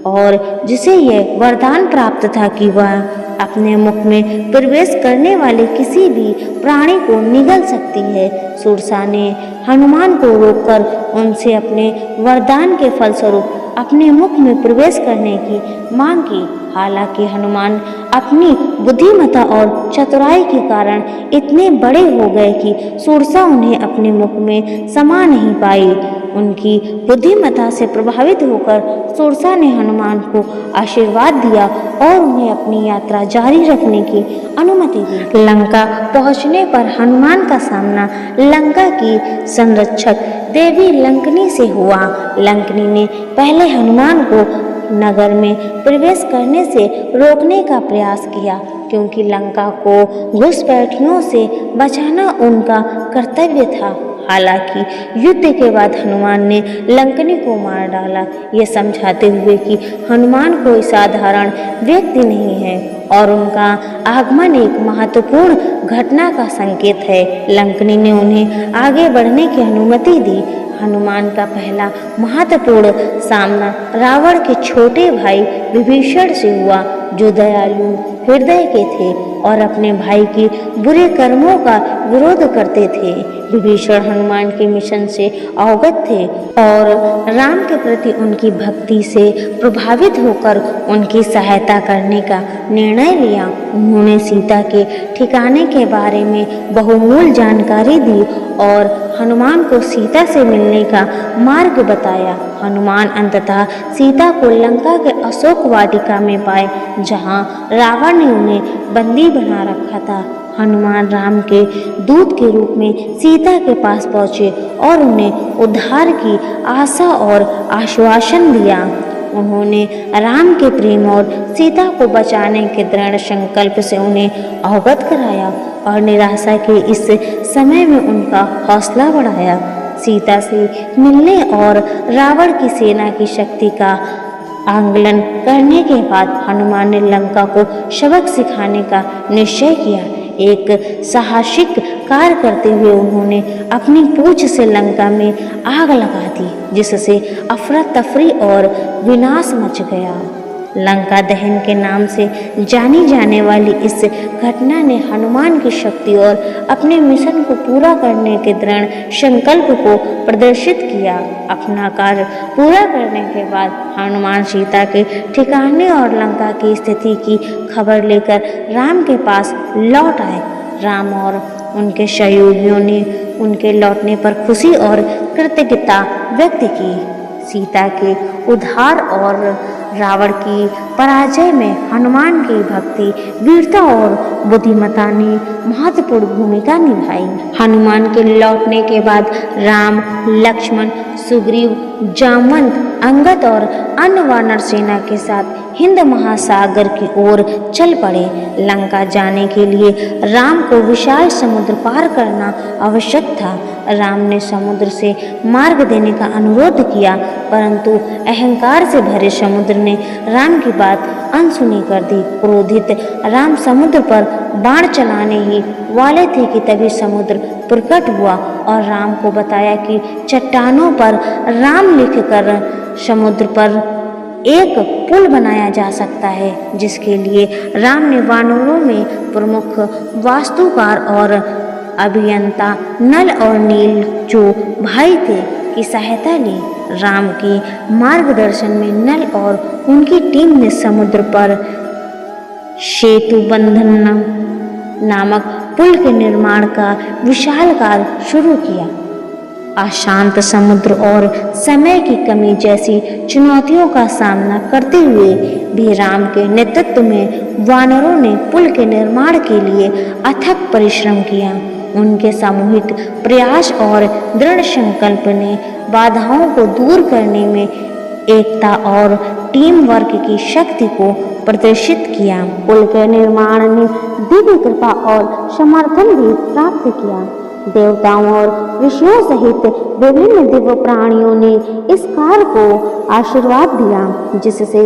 S1: और जिसे यह वरदान प्राप्त था कि वह अपने मुख में प्रवेश करने वाले किसी भी प्राणी को निगल सकती है। सुरसा ने हनुमान को रोककर उनसे अपने वरदान के फलस्वरूप अपने मुख में प्रवेश करने की मांग की। हालांकि हनुमान अपनी बुद्धिमत्ता और चतुराई के कारण इतने बड़े हो गए कि सुरसा उन्हें अपने मुख में समा नहीं पाई। उनकी बुद्धिमत्ता से प्रभावित होकर सुरसा ने हनुमान को आशीर्वाद दिया और उन्हें अपनी यात्रा जारी रखने की अनुमति दी। लंका पहुंचने पर हनुमान का सामना लंका की संरक्षक देवी लंकनी से हुआ। लंकनी ने पहले हनुमान को नगर में प्रवेश करने से रोकने का प्रयास किया, क्योंकि लंका को घुसपैठियों से बचाना उनका कर्तव्य था। हालांकि युद्ध के बाद हनुमान ने लंकनी को मार डाला, ये समझाते हुए कि हनुमान कोई साधारण व्यक्ति नहीं है और उनका आगमन एक महत्वपूर्ण घटना का संकेत है। लंकनी ने उन्हें आगे बढ़ने की अनुमति दी। हनुमान का पहला महत्वपूर्ण सामना रावण के छोटे भाई विभीषण से हुआ, जो दयालु हृदय के थे और अपने भाई के बुरे कर्मों का विरोध करते थे। विभीषण हनुमान के मिशन से अवगत थे और राम के प्रति उनकी भक्ति से प्रभावित होकर उनकी सहायता करने का निर्णय लिया। उन्होंने सीता के ठिकाने के बारे में बहुमूल्य जानकारी दी और हनुमान को सीता से मिलने का मार्ग बताया। हनुमान अंततः सीता को लंका के अशोक वाटिका में पाए, जहां रावण ने उन्हें बंदी बना रखा था। हनुमान राम के दूत के रूप में सीता के पास पहुंचे और उन्हें उद्धार की आशा और आश्वासन दिया। उन्होंने राम के प्रेम और सीता को बचाने के दृढ़ संकल्प से उन्हें अवगत कराया और निराशा के इस समय में उनका हौसला बढ़ाया। सीता से मिलने और रावण की सेना की शक्ति का आंकलन करने के बाद हनुमान ने लंका को सबक सिखाने का निश्चय किया। एक साहसिक कार्य करते हुए उन्होंने अपनी पूंछ से लंका में आग लगा दी, जिससे अफरा तफरी और विनाश मच गया। लंका दहन के नाम से जानी जाने वाली इस घटना ने हनुमान की शक्ति और अपने मिशन को पूरा करने के दृढ़ संकल्प को प्रदर्शित किया। अपना कार्य पूरा करने के बाद हनुमान सीता के ठिकाने और लंका की स्थिति की खबर लेकर राम के पास लौट आए। राम और उनके सहयोगियों ने उनके लौटने पर खुशी और कृतज्ञता व्यक्त की। सीता के उद्धार और रावण की पराजय में हनुमान की भक्ति, वीरता और बुद्धिमत्ता ने महत्वपूर्ण भूमिका निभाई। हनुमान के लौटने के बाद राम, लक्ष्मण, सुग्रीव, जामवंत, अंगद और अन्य वानर सेना के साथ हिंद महासागर की ओर चल पड़े। लंका जाने के लिए राम को विशाल समुद्र पार करना आवश्यक था। राम ने समुद्र से मार्ग देने का अनुरोध किया, परंतु अहंकार से भरे समुद्र ने राम की बात अनसुनी कर दी। क्रोधित राम समुद्र पर बाण चलाने ही वाले थे कि तभी समुद्र प्रकट हुआ और राम को बताया कि चट्टानों पर राम लिखकर समुद्र पर एक पुल बनाया जा सकता है, जिसके लिए राम ने वानरों में प्रमुख वास्तुकार और अभियंता नल और नील, जो भाई थे, की सहायता ली। राम के मार्गदर्शन में नल और उनकी टीम ने समुद्र पर सेतु बंधन नामक पुल के निर्माण का विशाल कार्य शुरू किया। अशांत समुद्र और समय की कमी जैसी चुनौतियों का सामना करते हुए भी राम के नेतृत्व में वानरों ने पुल के निर्माण के लिए अथक परिश्रम किया। उनके सामूहिक प्रयास और दृढ़ संकल्प ने बाधाओं को दूर करने में एकता और टीम वर्क की शक्ति को प्रदर्शित किया। पुल के निर्माण ने दिव्य कृपा और समर्थन भी प्राप्त किया। देवताओं और ऋषियों सहित विभिन्न दिव्य प्राणियों ने इस कार्य को आशीर्वाद दिया, जिससे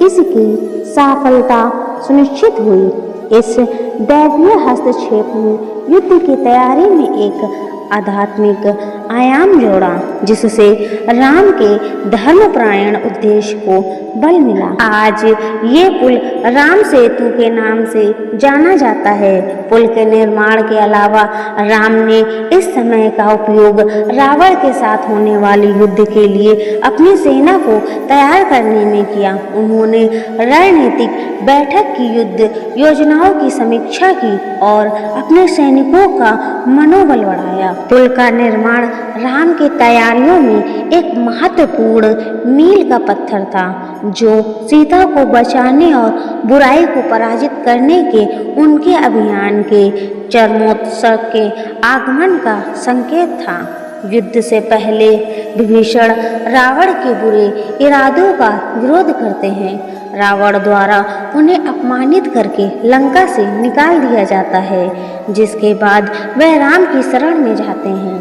S1: इसकी सफलता सुनिश्चित हुई। इस दैवीय हस्तक्षेप ने युद्ध की तैयारी में एक आध्यात्मिक आयाम जोड़ा, जिससे राम के धर्मपरायण उद्देश्य को बल मिला। आज ये पुल राम सेतु के नाम से जाना जाता है। पुल के निर्माण के अलावा राम ने इस समय का उपयोग रावण के साथ होने वाले युद्ध के लिए अपनी सेना को तैयार करने में किया। उन्होंने रणनीतिक बैठक की, युद्ध योजनाओं की समीक्षा की और अपने सैनिकों का मनोबल बढ़ाया। पुल का निर्माण राम की तैयारियों में एक महत्वपूर्ण मील का पत्थर था, जो सीता को बचाने और बुराई को पराजित करने के उनके अभियान के चरमोत्कर्ष के आगमन का संकेत था। युद्ध से पहले विभीषण रावण के बुरे इरादों का विरोध करते हैं। रावण द्वारा उन्हें अपमानित करके लंका से निकाल दिया जाता है, जिसके बाद वह राम की शरण में जाते हैं।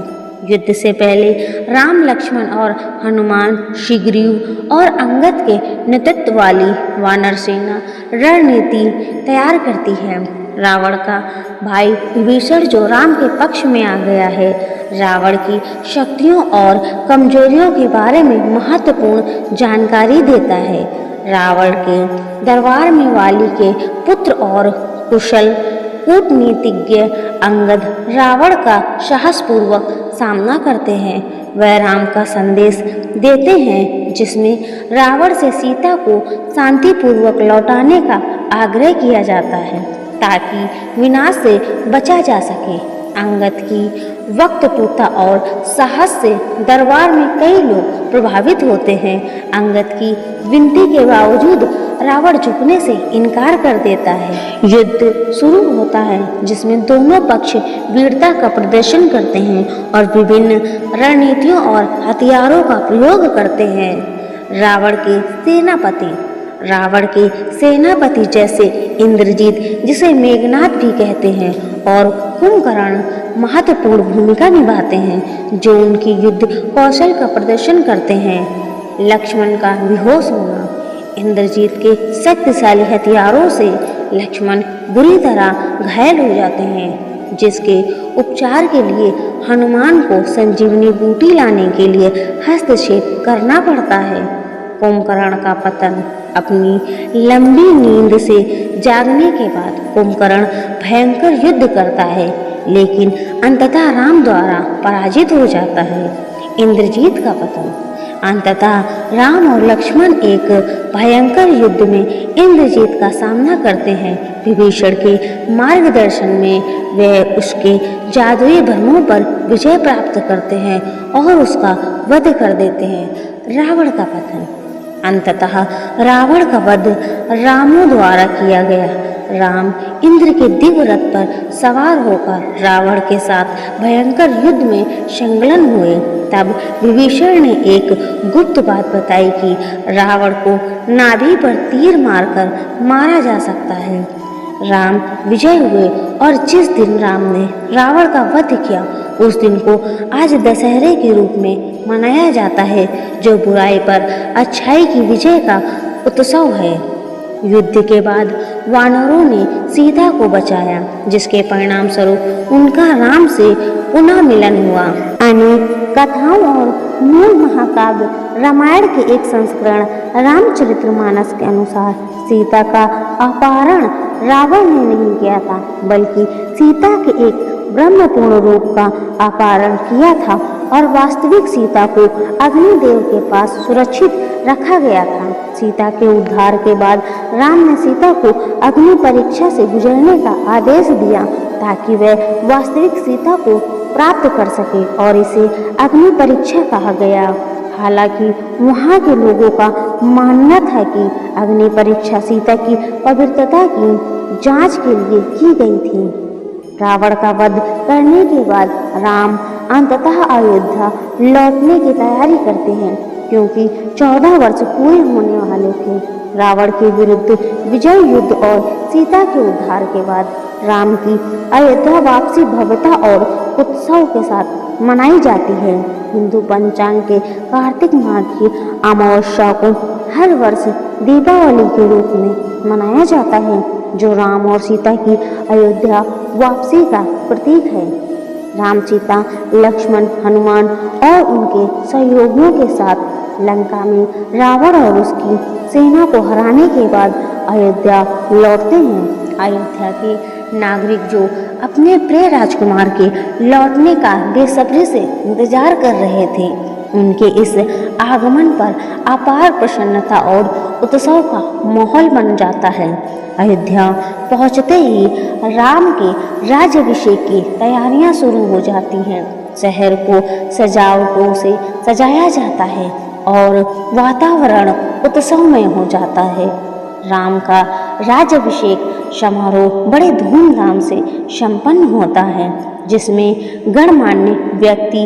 S1: युद्ध से पहले राम, लक्ष्मण और हनुमान, सुग्रीव और अंगद के नेतृत्व वाली वानर सेना रणनीति तैयार करती है। रावण का भाई विभीषण, जो राम के पक्ष में आ गया है, रावण की शक्तियों और कमजोरियों के बारे में महत्वपूर्ण जानकारी देता है। रावण के दरबार में वाली के पुत्र और कुशल कूटनीतिज्ञ अंगद रावण का साहसपूर्वक सामना करते हैं। वह राम का संदेश देते हैं, जिसमें रावण से सीता को शांतिपूर्वक लौटाने का आग्रह किया जाता है, ताकि विनाश से बचा जा सके। अंगद की वक्तृता और साहस से दरबार में कई लोग प्रभावित होते हैं। अंगद की विनती के बावजूद रावण झुकने से इनकार कर देता है। युद्ध शुरू होता है, जिसमें दोनों पक्ष वीरता का प्रदर्शन करते हैं और विभिन्न रणनीतियों और हथियारों का प्रयोग करते हैं। रावण के सेनापति जैसे इंद्रजीत, जिसे मेघनाद भी कहते हैं, और कुंभकर्ण महत्वपूर्ण भूमिका निभाते हैं, जो उनकी युद्ध कौशल का प्रदर्शन करते हैं। लक्ष्मण का बेहोश होना। इंद्रजीत के शक्तिशाली हथियारों से लक्ष्मण बुरी तरह घायल हो जाते हैं, जिसके उपचार के लिए हनुमान को संजीवनी बूटी लाने के लिए हस्तक्षेप करना पड़ता है। कुंभकर्ण का पतन। अपनी लंबी नींद से जागने के बाद कुंभकर्ण भयंकर युद्ध करता है, लेकिन अंततः राम द्वारा पराजित हो जाता है। इंद्रजीत का पतन। अंततः राम और लक्ष्मण एक भयंकर युद्ध में इंद्रजीत का सामना करते हैं। विभीषण के मार्गदर्शन में वे उसके जादुई भ्रमों पर विजय प्राप्त करते हैं और उसका वध कर देते हैं। रावण का पतन। अंततः रावण का वध रामों द्वारा किया गया। राम इंद्र के दिव्य रथ पर सवार होकर रावण के साथ भयंकर युद्ध में संलग्न हुए। तब विभीषण ने एक गुप्त बात बताई कि रावण को नाभि पर तीर मारकर मारा जा सकता है। राम विजय हुए और जिस दिन राम ने रावण का वध किया, उस दिन को आज दशहरे के रूप में मनाया जाता है, जो बुराई पर अच्छाई की विजय का उत्सव है। युद्ध के बाद वानरों ने सीता को बचाया, जिसके परिणाम स्वरूप उनका राम से पुनः मिलन हुआ। अनेक कथाओं और मूल महाकाव्य रामायण के एक संस्करण रामचरितमानस के अनुसार सीता का अपहरण रावण ने नहीं किया था, बल्कि सीता के एक ब्रह्मपूर्ण रूप का अपहरण किया था और वास्तविक सीता को अग्निदेव के पास सुरक्षित रखा गया था। सीता के उद्धार के बाद राम ने सीता को अग्नि परीक्षा से गुजरने का आदेश दिया, ताकि वह वास्तविक सीता को प्राप्त कर सके, और इसे अग्नि परीक्षा कहा गया। हालांकि वहाँ के लोगों का मानना था कि अग्नि परीक्षा सीता की पवित्रता की जांच के लिए की गई थी। रावण का वध करने के बाद राम अंततः अयोध्या लौटने की तैयारी करते हैं, क्योंकि 14 वर्ष पूरे होने वाले थे। रावण के विरुद्ध विजय युद्ध और सीता के उद्धार के बाद राम की अयोध्या वापसी भव्यता और उत्सव के साथ मनाई जाती है। हिंदू पंचांग के कार्तिक माह की अमावस्या को हर वर्ष दीपावली के रूप में मनाया जाता है, जो राम और सीता की अयोध्या वापसी का प्रतीक है। राम, सीता, लक्ष्मण, हनुमान और उनके सहयोगियों के साथ लंका में रावण और उसकी सेना को हराने के बाद अयोध्या लौटते हैं। अयोध्या के नागरिक जो अपने प्रिय राजकुमार के लौटने का बेसब्री से इंतजार कर रहे थे, उनके इस आगमन पर अपार प्रसन्नता और उत्सव का माहौल बन जाता है। अयोध्या पहुंचते ही राम के राज्याभिषेक की तैयारियां शुरू हो जाती हैं। शहर को सजावटों से सजाया जाता है और वातावरण उत्सवमय हो जाता है। राम का राज्याभिषेक समारोह बड़े धूमधाम से संपन्न होता है, जिसमें गणमान्य व्यक्ति,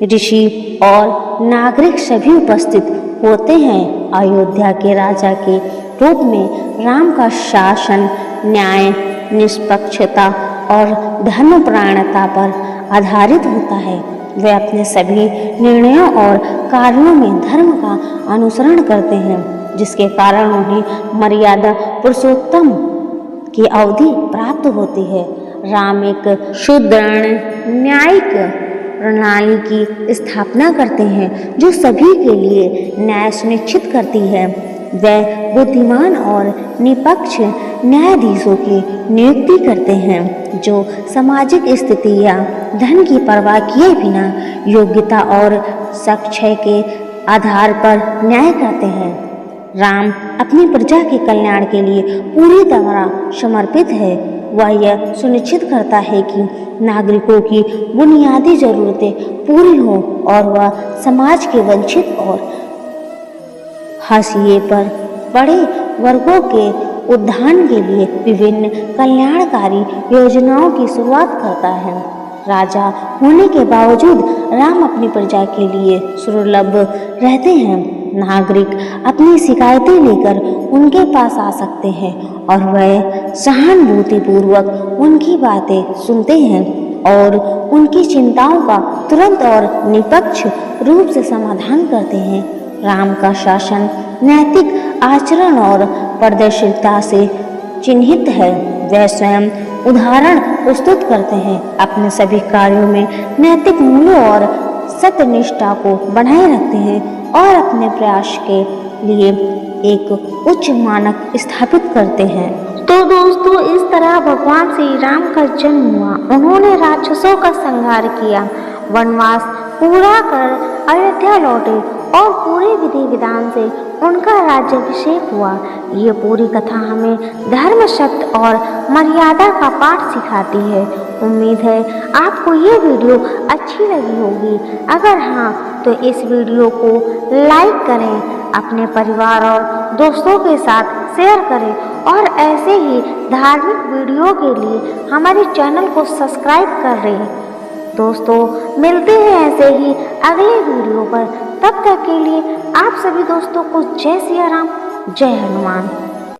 S1: ऋषि और नागरिक सभी उपस्थित होते हैं। अयोध्या के राजा के रूप में राम का शासन न्याय, निष्पक्षता और धर्मपरायणता पर आधारित होता है। वे अपने सभी निर्णयों और कार्यों में धर्म का अनुसरण करते हैं, जिसके कारण उन्हें मर्यादा पुरुषोत्तम की अवधि प्राप्त होती है। राम एक सुदृढ़ न्यायिक प्रणाली की स्थापना करते हैं, जो सभी के लिए न्याय सुनिश्चित करती है। वे बुद्धिमान और निष्पक्ष न्यायाधीशों की नियुक्ति करते हैं, जो सामाजिक स्थिति या धन की परवाह किए बिना योग्यता और साक्ष्य के आधार पर न्याय करते हैं। राम अपनी प्रजा के कल्याण के लिए पूरी तरह समर्पित है। वह यह सुनिश्चित करता है कि नागरिकों की बुनियादी जरूरतें पूरी हों और वह समाज के वंचित और हाशिए पर पड़े वर्गों के उत्थान के लिए विभिन्न कल्याणकारी योजनाओं की शुरुआत करता है। राजा होने के बावजूद राम अपनी प्रजा के लिए सुलभ रहते हैं। नागरिक अपनी शिकायतें लेकर उनके पास आ सकते हैं और वह सहानुभूतिपूर्वक उनकी बातें सुनते हैं और उनकी चिंताओं का तुरंत और निष्पक्ष रूप से समाधान करते हैं। राम का शासन नैतिक आचरण और पारदर्शिता से चिन्हित है। वे स्वयं उदाहरण प्रस्तुत करते हैं, अपने सभी कार्यों में नैतिक मूल्यों और सत्यनिष्ठा को बनाए रखते हैं और अपने प्रयास के लिए एक उच्च मानक स्थापित करते हैं। तो दोस्तों, इस तरह भगवान श्री राम का जन्म हुआ। उन्होंने राक्षसों का संहार किया, वनवास पूरा कर अयोध्या लौटे और पूरे विधि विधान से उनका राज्याभिषेक हुआ। ये पूरी कथा हमें धर्म, सत्य और मर्यादा का पाठ सिखाती है। उम्मीद है आपको ये वीडियो अच्छी लगी होगी। अगर हाँ, तो इस वीडियो को लाइक करें, अपने परिवार और दोस्तों के साथ शेयर करें और ऐसे ही धार्मिक वीडियो के लिए हमारे चैनल को सब्सक्राइब कर लें। दोस्तों, मिलते हैं ऐसे ही अगले वीडियो पर। तब तक के लिए आप सभी दोस्तों को जय सिया राम, जय हनुमान।